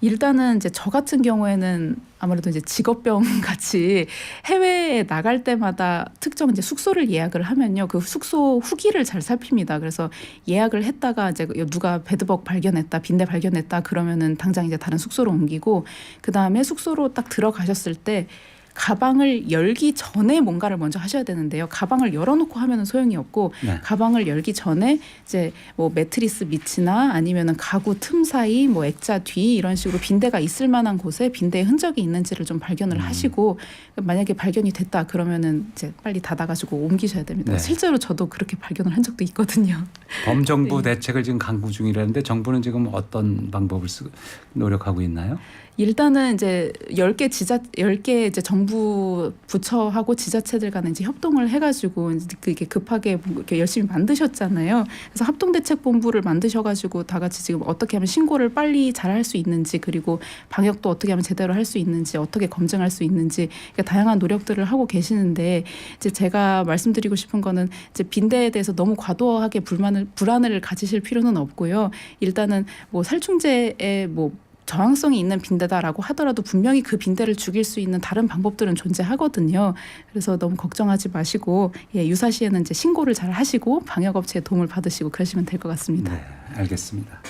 일단은 이제 저 같은 경우에는 아무래도 이제 직업병 같이 해외에 나갈 때마다 특정 이제 숙소를 예약을 하면요. 그 숙소 후기를 잘 살핍니다. 그래서 예약을 했다가 이제 누가 배드벅 발견했다, 빈대 발견했다 그러면은 당장 이제 다른 숙소로 옮기고 그다음에 숙소로 딱 들어가셨을 때 가방을 열기 전에 뭔가를 먼저 하셔야 되는데요. 가방을 열어놓고 하면은 소용이 없고 네. 가방을 열기 전에 이제 뭐 매트리스 밑이나 아니면은 가구 틈 사이 뭐 액자 뒤 이런 식으로 빈대가 있을 만한 곳에 빈대의 흔적이 있는지를 좀 발견을 하시고 만약에 발견이 됐다 그러면은 이제 빨리 닫아가지고 옮기셔야 됩니다. 네. 실제로 저도 그렇게 발견을 한 적도 있거든요. 범정부 네. 대책을 지금 강구 중이라는데 정부는 지금 어떤 방법을 노력하고 있나요? 일단은 이제 10개 이제 정부 부처하고 지자체들 간에 이제 협동을 해가지고 이제 그게 급하게 이렇게 열심히 만드셨잖아요. 그래서 합동대책본부를 만드셔가지고 다 같이 지금 어떻게 하면 신고를 빨리 잘할 수 있는지 그리고 방역도 어떻게 하면 제대로 할 수 있는지 어떻게 검증할 수 있는지 그러니까 다양한 노력들을 하고 계시는데 이제 제가 말씀드리고 싶은 거는 이제 빈대에 대해서 너무 과도하게 불안을 가지실 필요는 없고요. 일단은 뭐 살충제에 뭐 저항성이 있는 빈대다라고 하더라도 분명히 그 빈대를 죽일 수 있는 다른 방법들은 존재하거든요. 그래서 너무 걱정하지 마시고 유사시에는 이제 신고를 잘 하시고 방역업체의 도움을 받으시고 그러시면 될 것 같습니다. 네, 알겠습니다.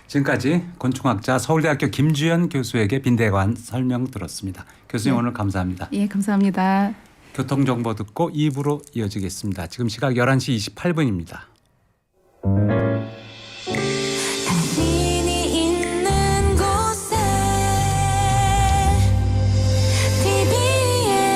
지금까지 곤충학자 서울대학교 김주연 교수에게 빈대에 관한 설명 들었습니다. 교수님 네. 오늘 감사합니다. 예, 감사합니다. 교통정보 듣고 2부로 이어지겠습니다. 지금 시각 11시 28분입니다. 당신이 있는 곳에 TBS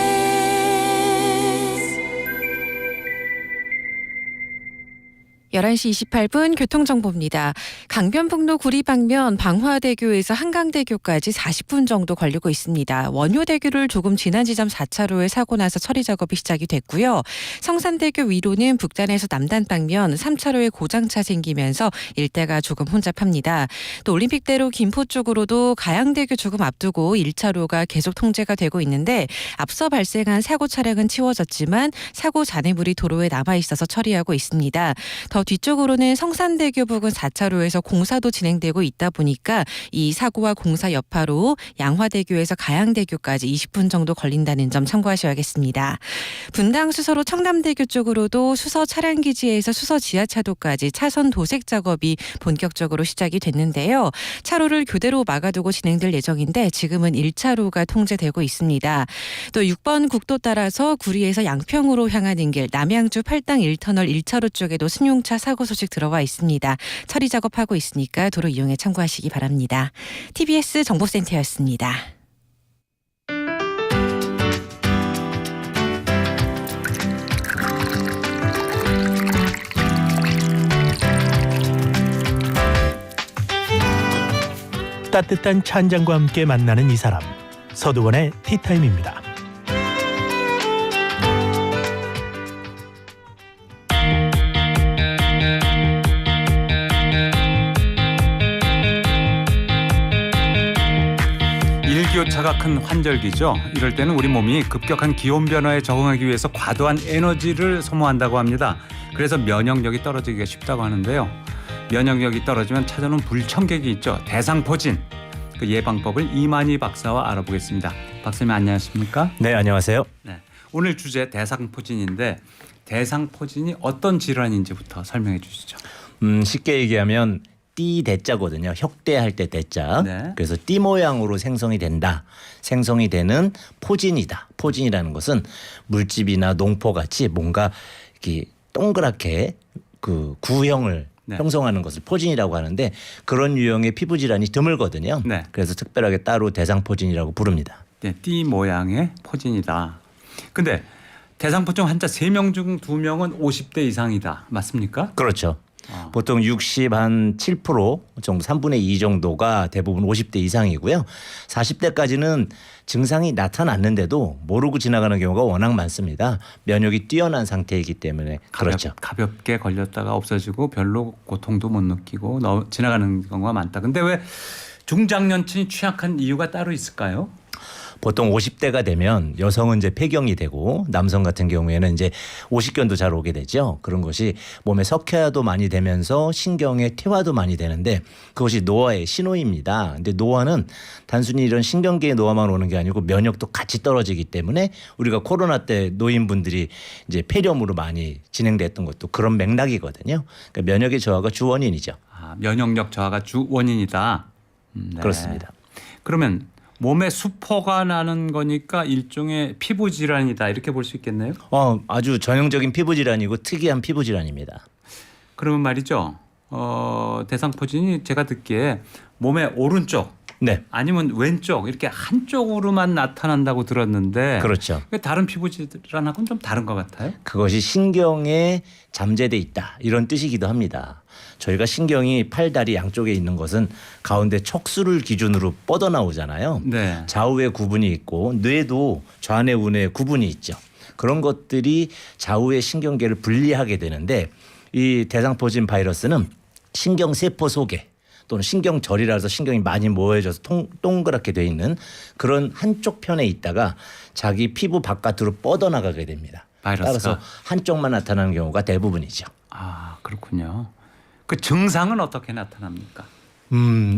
11시 28분 교통정보입니다. 강변북로 구리 방면 방화대교에서 한강대교까지 40분 정도 걸리고 있습니다. 원효대교를 조금 지난 지점 4차로에 사고 나서 처리 작업이 시작이 됐고요. 성산대교 위로는 북단에서 남단 방면 3차로에 고장차 생기면서 일대가 조금 혼잡합니다. 또 올림픽대로 김포 쪽으로도 가양대교 조금 앞두고 1차로가 계속 통제가 되고 있는데 앞서 발생한 사고 차량은 치워졌지만 사고 잔해물이 도로에 남아 있어서 처리하고 있습니다. 더 뒤쪽으로는 성산대교 부근 4차로에서 공사도 진행되고 있다 보니까 이 사고와 공사 여파로 양화대교에서 가양대교까지 20분 정도 걸린다는 점 참고하셔야겠습니다. 분당 수서로 청남대교 쪽으로도 수서 차량기지에서 수서 지하차도까지 차선 도색 작업이 본격적으로 시작이 됐는데요. 차로를 교대로 막아두고 진행될 예정인데 지금은 1차로가 통제되고 있습니다. 또 6번 국도 따라서 구리에서 양평으로 향하는 길 남양주 팔당 1터널 1차로 쪽에도 승용차 사고 소식 들어와 있습니다. 처리 작업하고 있으니까 도로 이용에 참고하시기 바랍니다. TBS 정보센터였습니다. 따뜻한 차 한 잔과 함께 만나는 이 사람. 서두원의 티타임입니다. 일교차가 큰 환절기죠. 이럴 때는 우리 몸이 급격한 기온 변화에 적응하기 위해서 과도한 에너지를 소모한다고 합니다. 그래서 면역력이 떨어지기가 쉽다고 하는데요. 면역력이 떨어지면 찾아오는 불청객이 있죠. 대상포진. 그 예방법을 이만희 박사와 알아보겠습니다. 박사님 안녕하십니까? 네, 안녕하세요. 네. 오늘 주제 대상포진인데 대상포진이 어떤 질환인지부터 설명해 주시죠. 쉽게 얘기하면 띠 대자거든요. 혁대할 때 대자. 네. 그래서 띠 모양으로 생성이 된다. 생성이 되는 포진이다. 포진이라는 것은 물집이나 농포 같이 뭔가 이렇게 동그랗게 그 구형을 네. 형성하는 것을 포진이라고 하는데 그런 유형의 피부 질환이 드물거든요. 네. 그래서 특별하게 따로 대상포진이라고 부릅니다. 네, 띠 모양의 포진이다. 근데 대상포진 환자 3명 중 2명은 50대 이상이다. 맞습니까? 그렇죠. 보통 60 한 7% 정도 3분의 2 정도가 대부분 50대 이상이고요. 40대까지는 증상이 나타났는데도 모르고 지나가는 경우가 워낙 많습니다. 면역이 뛰어난 상태이기 때문에 그렇죠. 가볍게 걸렸다가 없어지고 별로 고통도 못 느끼고 지나가는 경우가 많다. 근데 왜 중장년층이 취약한 이유가 따로 있을까요? 보통 50대가 되면 여성은 이제 폐경이 되고 남성 같은 경우에는 이제 오십견도 잘 오게 되죠. 그런 것이 몸에 석회화도 많이 되면서 신경에 퇴화도 많이 되는데 그것이 노화의 신호입니다. 근데 노화는 단순히 이런 신경계의 노화만 오는 게 아니고 면역도 같이 떨어지기 때문에 우리가 코로나 때 노인분들이 이제 폐렴으로 많이 진행됐던 것도 그런 맥락이거든요. 그러니까 면역의 저하가 주 원인이죠. 면역력 저하가 주 원인이다. 네. 그렇습니다. 그러면 몸에 수포가 나는 거니까 일종의 피부 질환이다 이렇게 볼 수 있겠네요. 아주 전형적인 피부 질환이고 특이한 피부 질환입니다. 그러면 말이죠. 대상포진이 제가 듣기에 몸의 오른쪽 네. 아니면 왼쪽 이렇게 한쪽으로만 나타난다고 들었는데 그렇죠. 다른 피부 질환하고는 좀 다른 것 같아요. 그것이 신경에 잠재돼 있다 이런 뜻이기도 합니다. 저희가 신경이 팔, 다리 양쪽에 있는 것은 가운데 척수를 기준으로 뻗어나오잖아요. 네. 좌우에 구분이 있고 뇌도 좌뇌 우뇌 구분이 있죠. 그런 것들이 좌우의 신경계를 분리하게 되는데 이 대상포진 바이러스는 신경세포 속에 또는 신경절이라서 신경이 많이 모여져서 동그랗게 돼 있는 그런 한쪽 편에 있다가 자기 피부 바깥으로 뻗어나가게 됩니다. 바이러스가. 따라서 한쪽만 나타나는 경우가 대부분이죠. 그렇군요. 그 증상은 어떻게 나타납니까?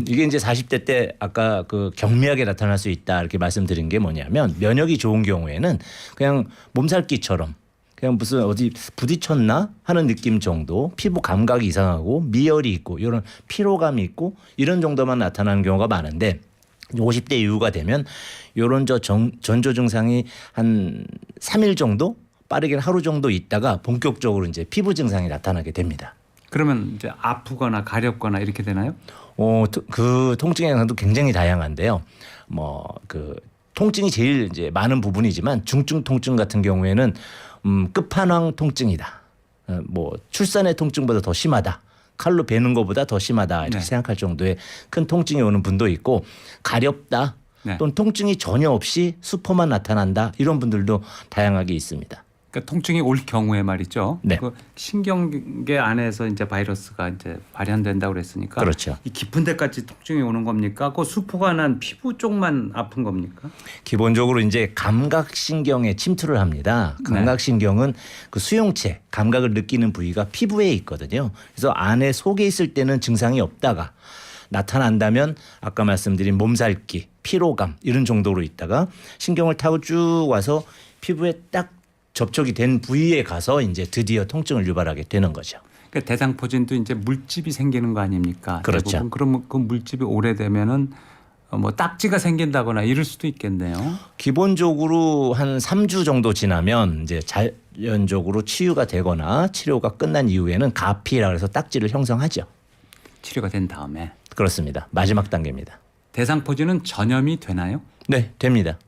이게 이제 40대 때 아까 그 경미하게 나타날 수 있다 이렇게 말씀드린 게 뭐냐면 면역이 좋은 경우에는 그냥 몸살기처럼 그냥 무슨 어디 부딪혔나 하는 느낌 정도 피부 감각이 이상하고 미열이 있고 이런 피로감이 있고 이런 정도만 나타나는 경우가 많은데 50대 이후가 되면 이런 전조 증상이 한 3일 정도 빠르게는 하루 정도 있다가 본격적으로 이제 피부 증상이 나타나게 됩니다. 그러면 이제 아프거나 가렵거나 이렇게 되나요? 그 통증의 양상도 굉장히 다양한데요. 그 통증이 제일 이제 많은 부분이지만 중증 통증 같은 경우에는 끝판왕 통증이다. 뭐 출산의 통증보다 더 심하다. 칼로 베는 것보다 더 심하다 이렇게 네. 생각할 정도의 큰 통증이 오는 분도 있고 가렵다 네. 또는 통증이 전혀 없이 수포만 나타난다 이런 분들도 다양하게 있습니다. 그러니까 통증이 올 경우에 말이죠. 네. 그 신경계 안에서 이제 바이러스가 이제 발현된다고 그랬으니까. 그렇죠. 이 깊은 데까지 통증이 오는 겁니까? 그 수포가 난 피부 쪽만 아픈 겁니까? 기본적으로 이제 감각신경에 침투를 합니다. 네. 감각신경은 그 수용체, 감각을 느끼는 부위가 피부에 있거든요. 그래서 안에 속에 있을 때는 증상이 없다가 나타난다면 아까 말씀드린 몸살기, 피로감 이런 정도로 있다가 신경을 타고 쭉 와서 피부에 딱 접촉이 된 부위에 가서 이제 드디어 통증을 유발하게 되는 거죠. 그러니까 대상포진도 이제 물집이 생기는 거 아닙니까? 그렇죠. 대부분. 그러면 그 물집이 오래되면은 뭐 딱지가 생긴다거나 이럴 수도 있겠네요. 기본적으로 한 3주 정도 지나면 이제 자연적으로 치유가 되거나 치료가 끝난 이후에는 가피라 해서 딱지를 형성하죠. 치료가 된 다음에. 그렇습니다. 마지막 단계입니다. 대상포진은 전염이 되나요? 네, 됩니다.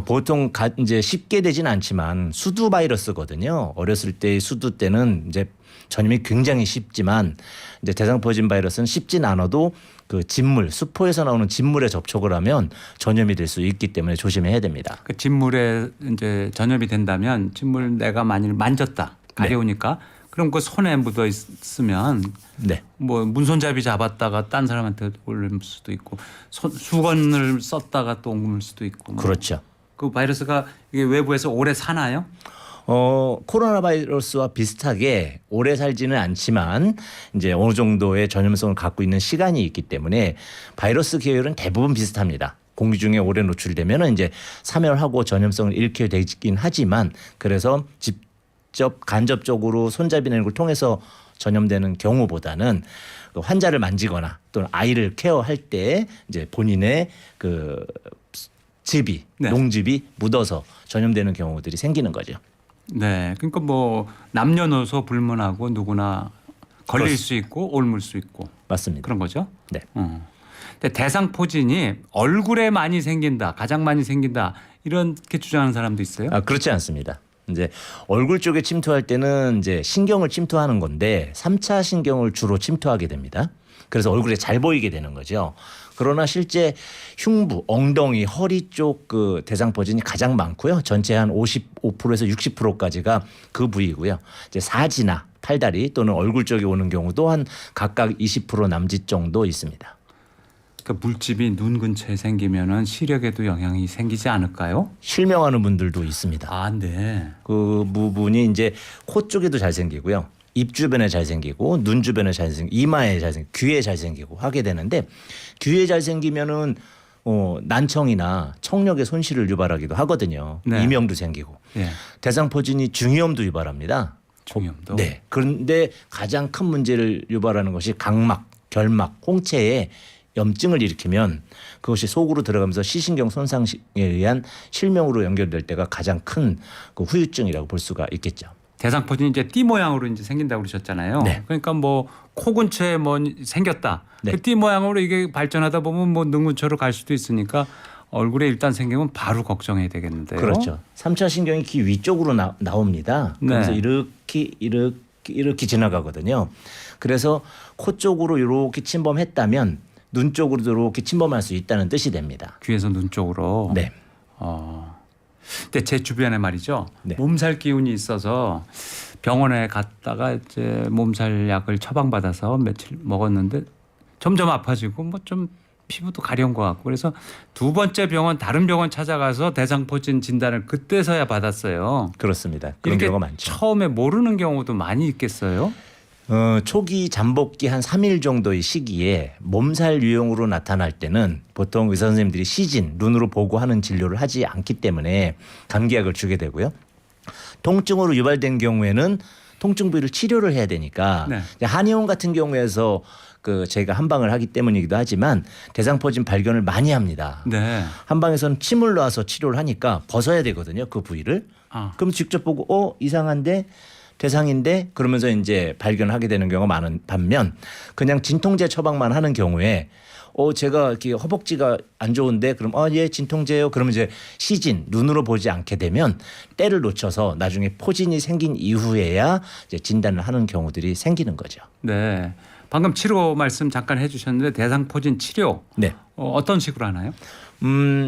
보통 이제 쉽게 되진 않지만 수두 바이러스거든요. 어렸을 때의 수두 때는 이제 전염이 굉장히 쉽지만 이제 대상포진 바이러스는 쉽진 않아도 그 진물, 수포에서 나오는 진물에 접촉을 하면 전염이 될 수 있기 때문에 조심해야 됩니다. 그 진물에 이제 전염이 된다면 진물 내가 만일 만졌다 가려우니까 그럼 그 손에 묻어 있으면 네. 뭐 문손잡이 잡았다가 딴 사람한테 올릴 수도 있고 수건을 썼다가 또 옮길 수도 있고 뭐. 그렇죠. 그 바이러스가 이게 외부에서 오래 사나요? 코로나 바이러스와 비슷하게 오래 살지는 않지만 이제 어느 정도의 전염성을 갖고 있는 시간이 있기 때문에 바이러스 계열은 대부분 비슷합니다. 공기 중에 오래 노출되면 이제 사멸하고 전염성을 잃게 되긴 하지만 그래서 직접 간접적으로 손잡이 내는 걸 통해서 전염되는 경우보다는 그 환자를 만지거나 또는 아이를 케어할 때 이제 본인의 그 즙이 네. 농즙이 묻어서 전염되는 경우들이 생기는 거죠. 네. 그러니까 뭐 남녀노소 불문하고 누구나 걸릴 그렇습니다. 수 있고 옮을 수 있고 맞습니다. 그런 거죠. 네. 근데 대상포진이 얼굴에 많이 생긴다, 가장 많이 생긴다 이렇게 주장하는 사람도 있어요. 그렇지 않습니다. 이제 얼굴 쪽에 침투할 때는 이제 신경을 침투하는 건데 3차 신경을 주로 침투하게 됩니다. 그래서 얼굴에 잘 보이게 되는 거죠. 그러나 실제 흉부, 엉덩이, 허리 쪽 그 대상포진이 가장 많고요. 전체 한 55%에서 60%까지가 그 부위고요. 이제 사지나 팔다리 또는 얼굴 쪽에 오는 경우도 한 각각 20% 남짓 정도 있습니다. 그러니까 물집이 눈 근처에 생기면은 시력에도 영향이 생기지 않을까요? 실명하는 분들도 있습니다. 아, 네. 그 부분이 이제 코 쪽에도 잘 생기고요. 입 주변에 잘 생기고 눈 주변에 잘 생기고 이마에 잘 생기고 귀에 잘 생기고 하게 되는데 귀에 잘 생기면은 난청이나 청력의 손실을 유발하기도 하거든요. 네. 이명도 생기고 예. 대상포진이 중이염도 유발합니다. 중염도. 네. 그런데 가장 큰 문제를 유발하는 것이 각막, 결막, 홍채에 염증을 일으키면 그것이 속으로 들어가면서 시신경 손상에 의한 실명으로 연결될 때가 가장 큰 그 후유증이라고 볼 수가 있겠죠. 대상포진이 이제 띠 모양으로 이제 생긴다고 그러셨잖아요. 네. 그러니까 뭐 코 근처에 뭐 생겼다. 네. 그 띠 모양으로 이게 발전하다 보면 뭐 눈 근처로 갈 수도 있으니까 얼굴에 일단 생기면 바로 걱정해야 되겠는데요. 그렇죠. 3차 신경이 귀 위쪽으로 나옵니다. 그래서 네. 이렇게 지나가거든요. 그래서 코 쪽으로 이렇게 침범했다면 눈 쪽으로도 이렇게 침범할 수 있다는 뜻이 됩니다. 귀에서 눈 쪽으로. 네. 근데 제 주변에 말이죠. 네. 몸살 기운이 있어서 병원에 갔다가 이제 몸살 약을 처방받아서 며칠 먹었는데 점점 아파지고 뭐 좀 피부도 가려운 것 같고 그래서 두 번째 병원 다른 병원 찾아가서 대상포진 진단을 그때서야 받았어요. 그렇습니다. 그런 이렇게 경우가 많죠. 처음에 모르는 경우도 많이 있겠어요. 초기 잠복기 한 3일 정도의 시기에 몸살 유형으로 나타날 때는 보통 의사 선생님들이 시진, 눈으로 보고 하는 진료를 하지 않기 때문에 감기약을 주게 되고요. 통증으로 유발된 경우에는 통증 부위를 치료를 해야 되니까 네. 한의원 같은 경우에서 저희가 한방을 하기 때문이기도 하지만 대상포진 발견을 많이 합니다. 네. 한방에서는 침을 놔서 치료를 하니까 벗어야 되거든요. 그 부위를. 아. 그럼 직접 보고 이상한데 대상인데 그러면서 이제 발견하게 되는 경우가 많은 반면 그냥 진통제 처방만 하는 경우에 제가 이렇게 허벅지가 안 좋은데 그럼 예 진통제요. 그러면 이제 시진 눈으로 보지 않게 되면 때를 놓쳐서 나중에 포진이 생긴 이후에야 이제 진단을 하는 경우들이 생기는 거죠. 네. 방금 치료 말씀 잠깐 해주셨는데 대상포진 치료 네. 어떤 식으로 하나요?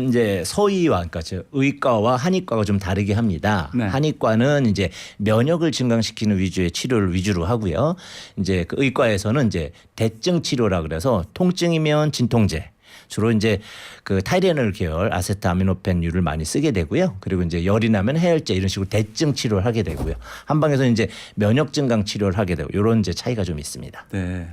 이제 서의와 그러니까 의과와 한의과가 좀 다르게 합니다. 네. 한의과는 이제 면역을 증강시키는 위주의 치료를 위주로 하고요. 이제 그 의과에서는 이제 대증 치료라 그래서 통증이면 진통제. 주로 이제 그 타이레놀 계열 아세트아미노펜류를 많이 쓰게 되고요. 그리고 이제 열이 나면 해열제 이런 식으로 대증 치료를 하게 되고요. 한방에서 이제 면역 증강 치료를 하게 되고 이런 이제 차이가 좀 있습니다. 네.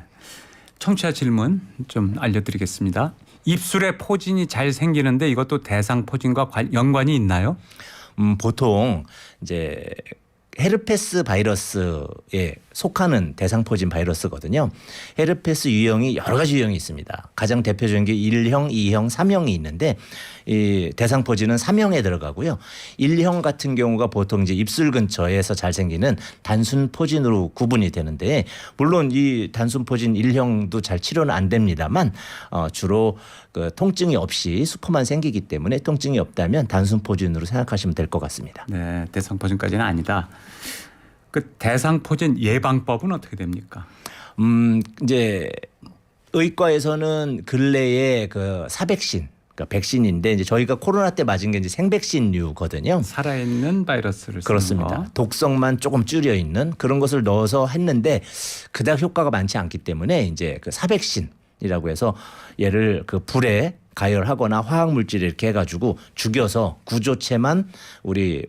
청취자 질문 좀 알려드리겠습니다. 입술에 포진이 잘 생기는데 이것도 대상포진과 연관이 있나요? 보통 이제 헤르페스 바이러스에 속하는 대상포진 바이러스거든요. 헤르페스 유형이 여러 가지 유형이 있습니다. 가장 대표적인 게 1형, 2형, 3형이 있는데 이 대상포진은 3형에 들어가고요. 1형 같은 경우가 보통 이제 입술 근처에서 잘 생기는 단순 포진으로 구분이 되는데 물론 이 단순 포진 1형도 잘 치료는 안 됩니다만 주로 그 통증이 없이 수포만 생기기 때문에 통증이 없다면 단순 포진으로 생각하시면 될 것 같습니다. 네, 대상포진까지는 아니다. 그 대상포진 예방법은 어떻게 됩니까? 이제 의과에서는 근래에 그 사백신, 그러니까 백신인데 이제 저희가 코로나 때 맞은 게 이제 생백신류거든요. 살아있는 바이러스를 쓰는 그렇습니다. 거. 독성만 조금 줄여 있는 그런 것을 넣어서 했는데 그닥 효과가 많지 않기 때문에 이제 그 사백신이라고 해서 얘를 그 불에 가열하거나 화학 물질을 이렇게 해가지고 죽여서 구조체만 우리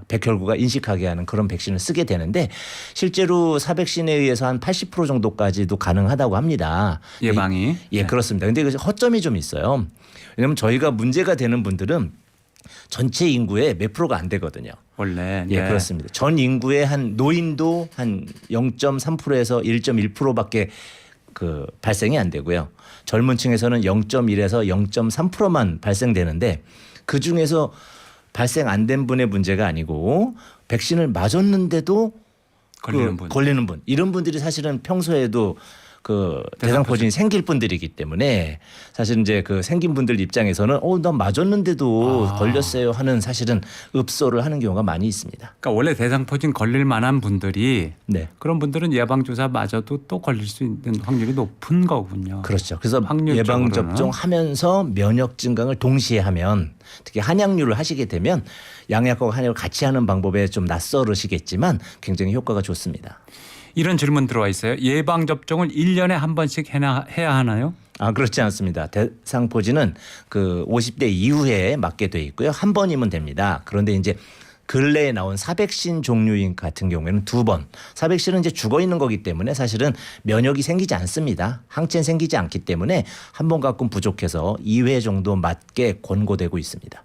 백혈구가 인식하게 하는 그런 백신을 쓰게 되는데 실제로 사백신에 의해서 한 80% 정도까지도 가능하다고 합니다. 예방이. 예, 네. 그렇습니다. 근데 그 허점이 좀 있어요. 왜냐하면 저희가 문제가 되는 분들은 전체 인구의 몇 프로가 안 되거든요. 원래. 예, 네. 그렇습니다. 전 인구의 한 노인도 한 0.3%에서 1.1%밖에 그 발생이 안 되고요. 젊은 층에서는 0.1에서 0.3%만 발생되는데 그 중에서 발생 안 된 분의 문제가 아니고 백신을 맞았는데도 걸리는 분 이런 분들이 사실은 평소에도 그 대상포진이 생길 분들이기 때문에 사실 이제 그 생긴 분들 입장에서는 나 맞았는데도 걸렸어요 하는 사실은 읍소를 하는 경우가 많이 있습니다. 그러니까 원래 대상포진 걸릴 만한 분들이 네. 그런 분들은 예방주사 맞아도 또 걸릴 수 있는 확률이 높은 거군요. 그렇죠. 그래서 확률적으로는. 예방 접종하면서 면역 증강을 동시에 하면 특히 한약류를 하시게 되면 양약과 한약을 같이 하는 방법에 좀 낯설으시겠지만 굉장히 효과가 좋습니다. 이런 질문 들어와 있어요. 예방 접종을 1년에 한 번씩 해야 하나요? 그렇지 않습니다. 대상포진은 그 50대 이후에 맞게 돼 있고요. 한 번이면 됩니다. 그런데 이제 근래에 나온 사백신 종류인 같은 경우에는 2번. 사백신은 이제 죽어 있는 거기 때문에 사실은 면역이 생기지 않습니다. 항체는 생기지 않기 때문에 한 번 갖고는 부족해서 2회 정도 맞게 권고되고 있습니다.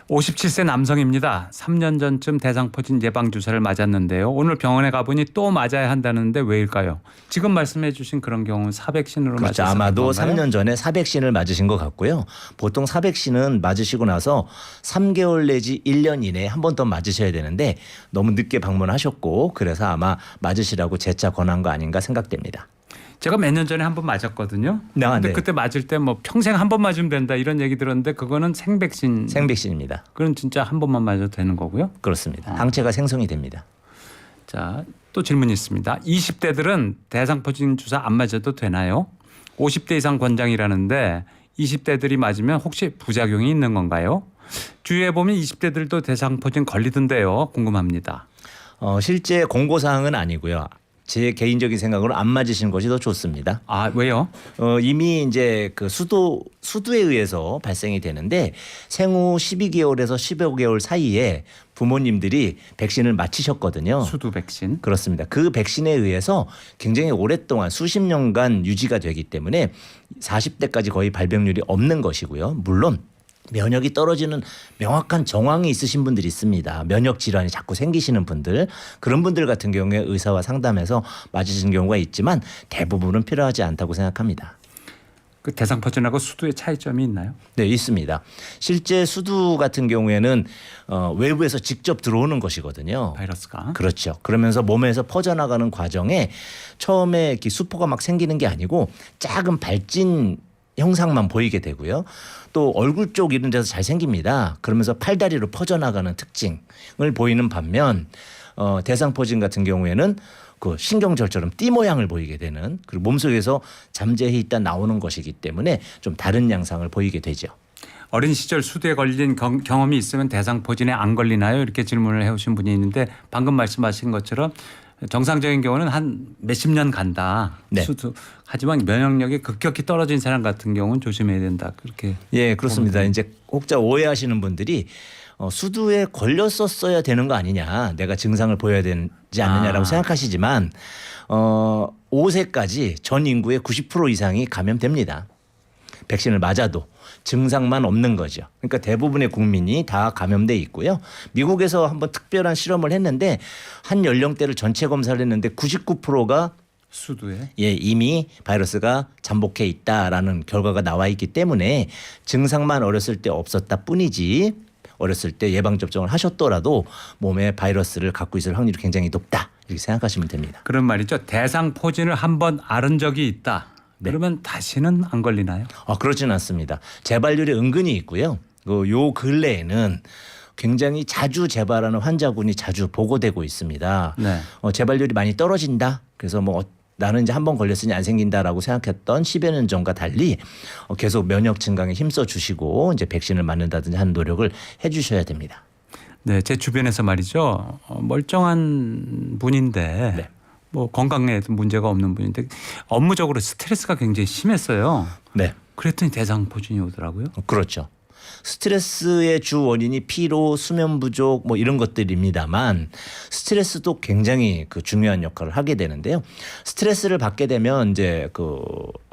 57세 남성입니다. 3년 전쯤 대상포진 예방주사를 맞았는데요. 오늘 병원에 가보니 또 맞아야 한다는데 왜일까요? 지금 말씀해 주신 그런 경우는 사백신으로 그렇죠. 맞았을 아마도 건가요? 3년 전에 사백신을 맞으신 것 같고요. 보통 사백신은 맞으시고 나서 3개월 내지 1년 이내에 한 번 더 맞으셔야 되는데 너무 늦게 방문하셨고 그래서 아마 맞으시라고 재차 권한 거 아닌가 생각됩니다. 제가 몇 년 전에 한 번 맞았거든요. 근데 네. 그때 맞을 때 뭐 평생 한 번 맞으면 된다 이런 얘기 들었는데 그거는 생백신. 생백신입니다. 그건 진짜 한 번만 맞아도 되는 거고요. 그렇습니다. 항체가 생성이 됩니다. 자, 또 질문이 있습니다. 20대들은 대상포진 주사 안 맞아도 되나요? 50대 이상 권장이라는데 20대들이 맞으면 혹시 부작용이 있는 건가요? 주위에 보면 20대들도 대상포진 걸리던데요. 궁금합니다. 실제 공고사항은 아니고요. 제 개인적인 생각으로 안 맞으시는 것이 더 좋습니다. 왜요? 이미 이제 그 수두에 의해서 발생이 되는데 생후 12개월에서 15개월 사이에 부모님들이 백신을 맞히셨거든요. 수두 백신. 그렇습니다. 그 백신에 의해서 굉장히 오랫동안 수십 년간 유지가 되기 때문에 40대까지 거의 발병률이 없는 것이고요. 물론 면역이 떨어지는 명확한 정황이 있으신 분들이 있습니다. 면역 질환이 자꾸 생기시는 분들 그런 분들 같은 경우에 의사와 상담해서 맞으시는 경우가 있지만 대부분은 필요하지 않다고 생각합니다. 그 대상포진하고 수두의 차이점이 있나요? 네, 있습니다. 실제 수두 같은 경우에는 외부에서 직접 들어오는 것이거든요. 바이러스가. 그렇죠. 그러면서 몸에서 퍼져나가는 과정에 처음에 이렇게 수포가 막 생기는 게 아니고 작은 발진 형상만 보이게 되고요. 또 얼굴 쪽 이런 데서 잘 생깁니다. 그러면서 팔다리로 퍼져나가는 특징을 보이는 반면 대상포진 같은 경우에는 그 신경절처럼 띠 모양을 보이게 되는, 그리고 몸속에서 잠재해 있다 나오는 것이기 때문에 좀 다른 양상을 보이게 되죠. 어린 시절 수두에 걸린 경험이 있으면 대상포진에 안 걸리나요? 이렇게 질문을 해오신 분이 있는데 방금 말씀하신 것처럼 정상적인 경우는 한 몇십 년 간다. 네. 수두. 하지만 면역력이 급격히 떨어진 사람 같은 경우는 조심해야 된다. 그렇게. 예, 그렇습니다. 이제 혹자 오해하시는 분들이 수두에 걸렸었어야 되는 거 아니냐, 내가 증상을 보여야 되지 않느냐라고 생각하시지만 5세까지 전 인구의 90% 이상이 감염됩니다. 백신을 맞아도 증상만 없는 거죠. 그러니까 대부분의 국민이 다 감염돼 있고요. 미국에서 한번 특별한 실험을 했는데 한 연령대를 전체 검사를 했는데 99%가 수두에. 이미 바이러스가 잠복해 있다라는 결과가 나와 있기 때문에 증상만 어렸을 때 없었다 뿐이지 어렸을 때 예방접종을 하셨더라도 몸에 바이러스를 갖고 있을 확률이 굉장히 높다, 이렇게 생각하시면 됩니다. 그런 말이죠. 대상포진을 한번 앓은 적이 있다. 네. 그러면 다시는 안 걸리나요? 그렇지는 않습니다. 재발률이 은근히 있고요. 요 근래에는 굉장히 자주 재발하는 환자군이 자주 보고되고 있습니다. 네. 재발률이 많이 떨어진다. 그래서 나는 이제 한번 걸렸으니 안 생긴다라고 생각했던 10여 년 전과 달리 계속 면역 증강에 힘써 주시고 이제 백신을 맞는다든지 하는 노력을 해 주셔야 됩니다. 네, 제 주변에서 말이죠. 멀쩡한 분인데 네. 뭐 건강에도 문제가 없는 분인데 업무적으로 스트레스가 굉장히 심했어요. 네. 그랬더니 대상포진이 오더라고요. 그렇죠. 스트레스의 주 원인이 피로, 수면 부족 뭐 이런 것들입니다만 스트레스도 굉장히 그 중요한 역할을 하게 되는데요. 스트레스를 받게 되면 이제 그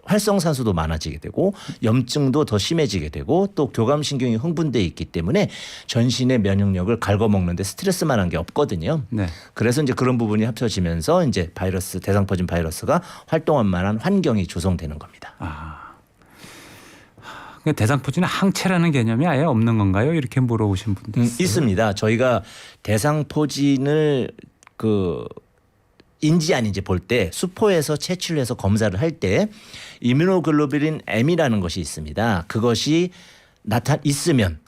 활성산소도 많아지게 되고 염증도 더 심해지게 되고 또 교감신경이 흥분돼 있기 때문에 전신의 면역력을 갉아먹는데 스트레스만한 게 없거든요. 네. 그래서 이제 그런 부분이 합쳐지면서 이제 바이러스, 대상포진 바이러스가 활동할 만한 환경이 조성되는 겁니다. 그러니까 대상포진은 항체라는 개념이 아예 없는 건가요? 이렇게 물어보신 분도 있어요. 있습니다. 저희가 대상포진을 인지 아닌지 볼 때 수포에서 채취를 해서 검사를 할 때 이뮤노글로불린 M이라는 것이 있습니다. 그것이 있으면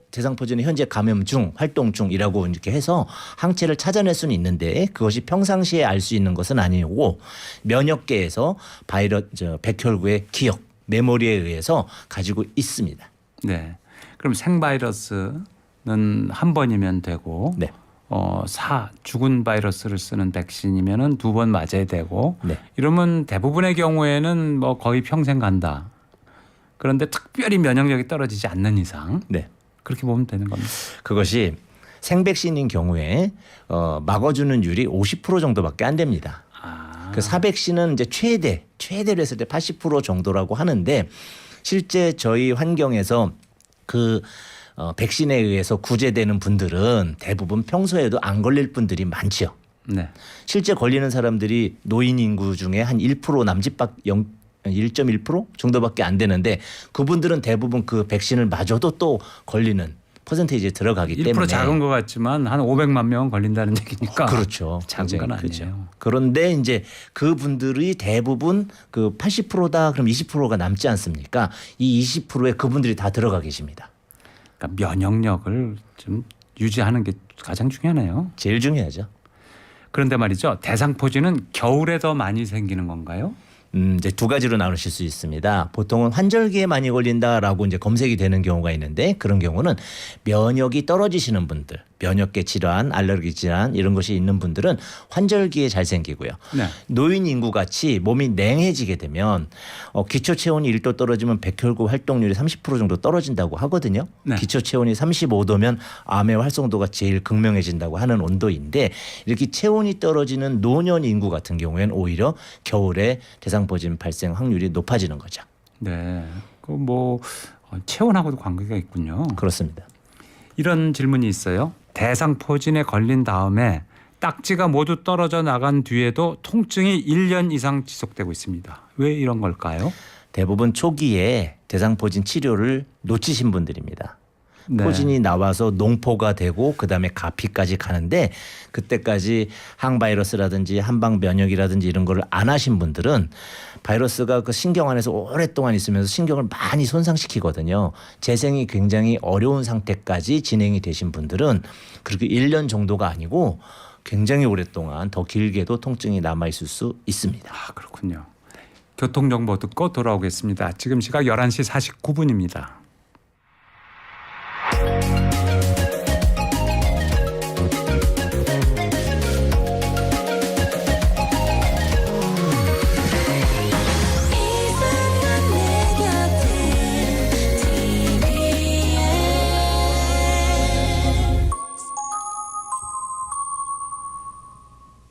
대상포진이 현재 감염 중, 활동 중이라고 이렇게 해서 항체를 찾아낼 수는 있는데 그것이 평상시에 알 수 있는 것은 아니고 면역계에서 백혈구의 기억, 메모리에 의해서 가지고 있습니다. 네. 그럼 생바이러스는 한 번이면 되고 네. 죽은 바이러스를 쓰는 백신이면은 2번 맞아야 되고 네. 이러면 대부분의 경우에는 뭐 거의 평생 간다. 그런데 특별히 면역력이 떨어지지 않는 이상 네. 그렇게 보면 되는 겁니다. 그것이 생백신인 경우에 막아주는 율이 50% 정도밖에 안 됩니다. 그 사백신은 이제 최대로 했을 때 80% 정도라고 하는데 실제 저희 환경에서 백신에 의해서 구제되는 분들은 대부분 평소에도 안 걸릴 분들이 많죠. 네. 실제 걸리는 사람들이 노인 인구 중에 한 1% 남짓밖 1.1% 정도밖에 안 되는데 그분들은 대부분 그 백신을 맞아도 또 걸리는 퍼센테이지에 들어가기 1% 때문에 작은 것 같지만 한 500만 명은 걸린다는 얘기니까 그렇죠. 작은 건 그렇죠. 아니에요. 그런데 이제 그분들이 대부분 80%다 그럼 20%가 남지 않습니까? 이 20%에 그분들이 다 들어가 계십니다. 그러니까 면역력을 좀 유지하는 게 가장 중요하네요. 제일 중요하죠. 그런데 말이죠. 대상포진은 겨울에 더 많이 생기는 건가요? 이제 두 가지로 나누실 수 있습니다. 보통은 환절기에 많이 걸린다라고 이제 검색이 되는 경우가 있는데 그런 경우는 면역이 떨어지시는 분들, 면역계 질환, 알레르기 질환 이런 것이 있는 분들은 환절기에 잘 생기고요. 네. 노인 인구 같이 몸이 냉해지게 되면 기초 체온이 1도 떨어지면 백혈구 활동률이 30% 정도 떨어진다고 하거든요. 네. 기초 체온이 35도면 암의 활성도가 제일 극명해진다고 하는 온도인데 이렇게 체온이 떨어지는 노년 인구 같은 경우에는 오히려 겨울에 대상포진 발생 확률이 높아지는 거죠. 네. 체온하고도 관계가 있군요. 그렇습니다. 이런 질문이 있어요. 대상포진에 걸린 다음에 딱지가 모두 떨어져 나간 뒤에도 통증이 1년 이상 지속되고 있습니다. 왜 이런 걸까요? 대부분 초기에 대상포진 치료를 놓치신 분들입니다. 네. 포진이 나와서 농포가 되고 그다음에 가피까지 가는데 그때까지 항바이러스라든지 한방 면역이라든지 이런 거를 안 하신 분들은 바이러스가 그 신경 안에서 오랫동안 있으면서 신경을 많이 손상시키거든요. 재생이 굉장히 어려운 상태까지 진행이 되신 분들은 그렇게 1년 정도가 아니고 굉장히 오랫동안 더 길게도 통증이 남아 있을 수 있습니다. 아, 그렇군요. 교통정보 듣고 돌아오겠습니다. 지금 시각 11시 49분입니다. 이상한 내 곁에 TV에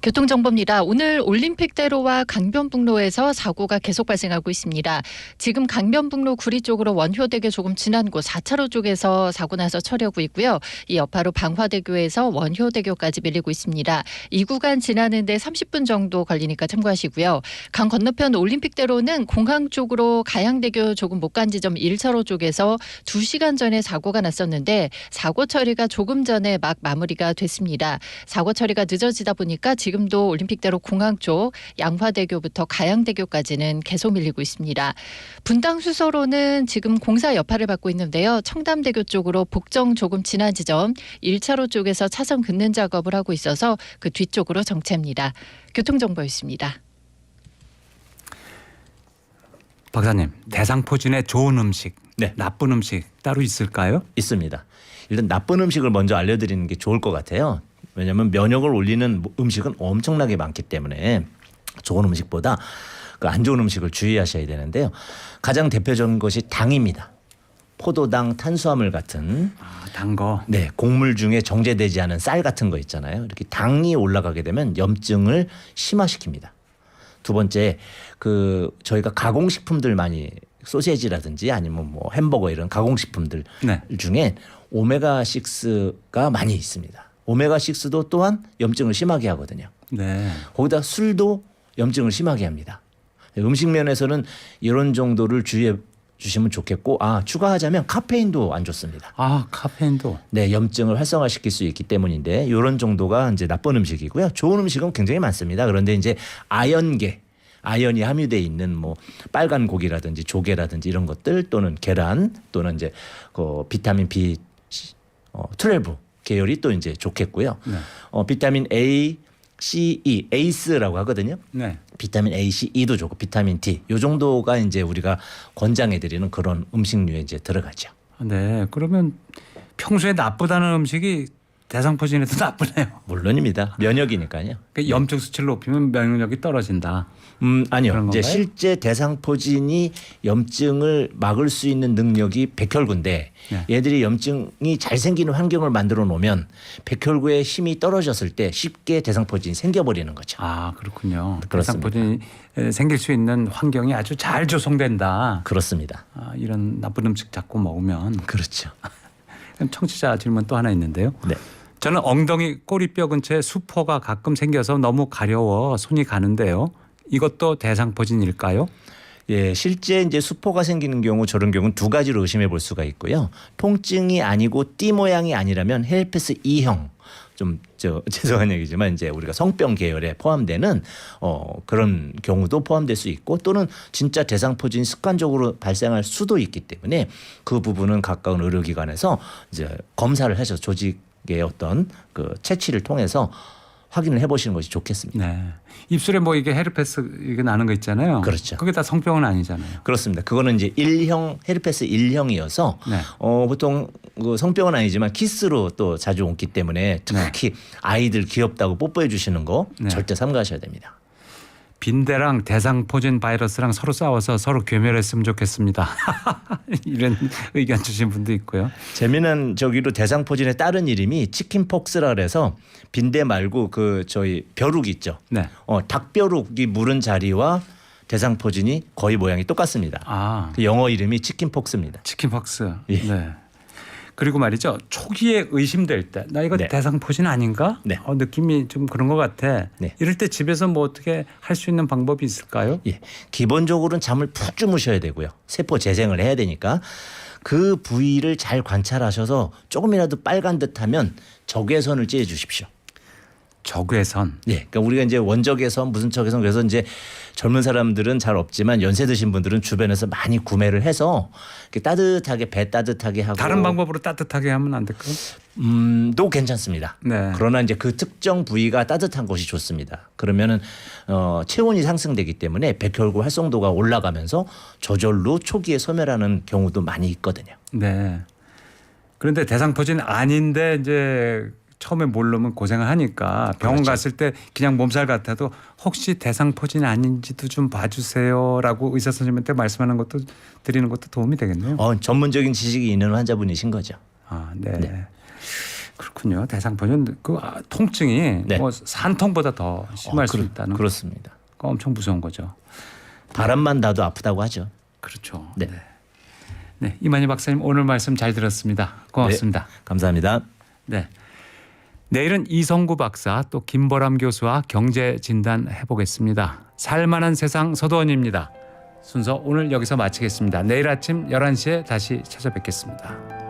교통정보입니다. 오늘 올림픽대로와 강변북로에서 사고가 계속 발생하고 있습니다. 지금 강변북로 구리 쪽으로 원효대교 조금 지난 곳 4차로 쪽에서 사고 나서 처리하고 있고요. 이 여파로 방화대교에서 원효대교까지 밀리고 있습니다. 이 구간 지나는데 30분 정도 걸리니까 참고하시고요. 강 건너편 올림픽대로는 공항 쪽으로 가양대교 조금 못 간 지점 1차로 쪽에서 2시간 전에 사고가 났었는데 사고 처리가 조금 전에 막 마무리가 됐습니다. 사고 처리가 늦어지다 보니까 지금도 올림픽대로 공항 쪽 양화대교부터 가양대교까지는 계속 밀리고 있습니다. 분당 수서로는 지금 공사 여파를 받고 있는데요. 청담대교 쪽으로 복정 조금 지난 지점 1차로 쪽에서 차선 긋는 작업을 하고 있어서 그 뒤쪽으로 정체입니다. 교통정보였습니다. 박사님, 대상포진에 좋은 음식, 네. 나쁜 음식 따로 있을까요? 있습니다. 일단 나쁜 음식을 먼저 알려드리는 게 좋을 것 같아요. 왜냐하면 면역을 올리는 음식은 엄청나게 많기 때문에 좋은 음식보다 그 안 좋은 음식을 주의하셔야 되는데요. 가장 대표적인 것이 당입니다. 포도당, 탄수화물 같은 아, 단 거. 네, 곡물 중에 정제되지 않은 쌀 같은 거 있잖아요. 이렇게 당이 올라가게 되면 염증을 심화시킵니다. 두 번째, 그 저희가 가공식품들 많이 소세지라든지 아니면 뭐 햄버거 이런 가공식품들 네. 중에 오메가6가 많이 있습니다. 오메가6도 또한 염증을 심하게 하거든요. 네. 거기다 술도 염증을 심하게 합니다. 음식 면에서는 이런 정도를 주의해 주시면 좋겠고, 추가하자면 카페인도 안 좋습니다. 아, 카페인도. 네, 염증을 활성화시킬 수 있기 때문인데 이런 정도가 이제 나쁜 음식이고요. 좋은 음식은 굉장히 많습니다. 그런데 이제 아연이 함유되어 있는 뭐 빨간 고기라든지 조개라든지 이런 것들 또는 계란 또는 이제 그 비타민 B12 계열이 또 이제 좋겠고요. 네. 비타민 A, C, E, 에이스라고 하거든요. 네. 비타민 A, C, E도 좋고 비타민 D 요 정도가 이제 우리가 권장해 드리는 그런 음식류에 이제 들어가죠. 네. 그러면 평소에 나쁘다는 음식이 대상포진에도 나쁘네요. 물론입니다. 면역이니까요. 그러니까 염증 수치를 높이면 면역력이 떨어진다. 아니요. 그런 이제 건가요? 실제 대상포진이 염증을 막을 수 있는 능력이 백혈구인데 네. 얘들이 염증이 잘 생기는 환경을 만들어 놓으면 백혈구의 힘이 떨어졌을 때 쉽게 대상포진이 생겨버리는 거죠. 아, 그렇군요. 그렇습니다. 대상포진이 생길 수 있는 환경이 아주 잘 조성된다. 그렇습니다. 이런 나쁜 음식 자꾸 먹으면. 그렇죠. 그럼 청취자 질문 또 하나 있는데요. 네. 저는 엉덩이 꼬리뼈 근처에 수포가 가끔 생겨서 너무 가려워 손이 가는데요. 이것도 대상포진일까요? 예, 실제 이제 수포가 생기는 경우 저런 경우는 두 가지로 의심해 볼 수가 있고요. 통증이 아니고 띠 모양이 아니라면 헤르페스 E형 좀 죄송한 얘기지만 이제 우리가 성병 계열에 포함되는 그런 경우도 포함될 수 있고 또는 진짜 대상포진이 습관적으로 발생할 수도 있기 때문에 그 부분은 가까운 의료기관에서 이제 검사를 해서 조직의 어떤 그 채취를 통해서 확인을 해보시는 것이 좋겠습니다. 네. 입술에 뭐 이게 헤르페스 이게 나는 거 있잖아요. 그렇죠. 그게 다 성병은 아니잖아요. 그렇습니다. 그거는 이제 1형 헤르페스 1형이어서 네. 보통 그 성병은 아니지만 키스로 또 자주 옮기 때문에 특히 아이들 귀엽다고 뽀뽀해 주시는 거 네. 절대 삼가하셔야 됩니다. 빈대랑 대상포진 바이러스랑 서로 싸워서 서로 괴멸했으면 좋겠습니다. 이런 의견 주신 분도 있고요. 재미난 저기로 대상포진의 다른 이름이 치킨폭스라 그래서 빈대 말고 그 저희 벼룩 있죠. 네. 닭벼룩이 물은 자리와 대상포진이 거의 모양이 똑같습니다. 아, 그 영어 이름이 치킨폭스입니다. 치킨박스. 예. 네. 그리고 말이죠. 초기에 의심될 때 나 이거 네. 대상포진 아닌가? 네. 느낌이 좀 그런 것 같아. 네. 이럴 때 집에서 뭐 어떻게 할 수 있는 방법이 있을까요? 예, 기본적으로는 잠을 푹 주무셔야 되고요. 세포 재생을 해야 되니까 그 부위를 잘 관찰하셔서 조금이라도 빨간 듯하면 적외선을 쬐 주십시오. 적외선. 예, 그러니까 우리가 이제 원적외선 무슨 적외선 그래서 이제 젊은 사람들은 잘 없지만 연세 드신 분들은 주변에서 많이 구매를 해서 이렇게 따뜻하게 배 따뜻하게 하고 다른 방법으로 따뜻하게 하면 안 될까요? 도 괜찮습니다. 네. 그러나 이제 그 특정 부위가 따뜻한 곳이 좋습니다. 그러면은 체온이 상승되기 때문에 백혈구 활성도가 올라가면서 저절로 초기에 소멸하는 경우도 많이 있거든요. 네. 그런데 대상포진 아닌데 이제 처음에 모르면 고생을 하니까 병원 그렇죠. 갔을 때 그냥 몸살 같아도 혹시 대상포진 아닌지도 좀 봐주세요라고 의사 선생님한테 말씀하는 것도 드리는 것도 도움이 되겠네요. 전문적인 지식이 있는 환자분이신 거죠. 아, 네. 네. 그렇군요. 대상포진 통증이 네. 뭐 산통보다 더 심할 수 있다는 그렇습니다. 거 엄청 무서운 거죠. 바람만 나도 아프다고 하죠. 그렇죠. 네. 네, 이만희 박사님 오늘 말씀 잘 들었습니다. 고맙습니다. 감사합니다. 네. 내일은 이성구 박사 또 김보람 교수와 경제 진단 해보겠습니다. 살만한 세상 서도원입니다. 순서 오늘 여기서 마치겠습니다. 내일 아침 11시에 다시 찾아뵙겠습니다.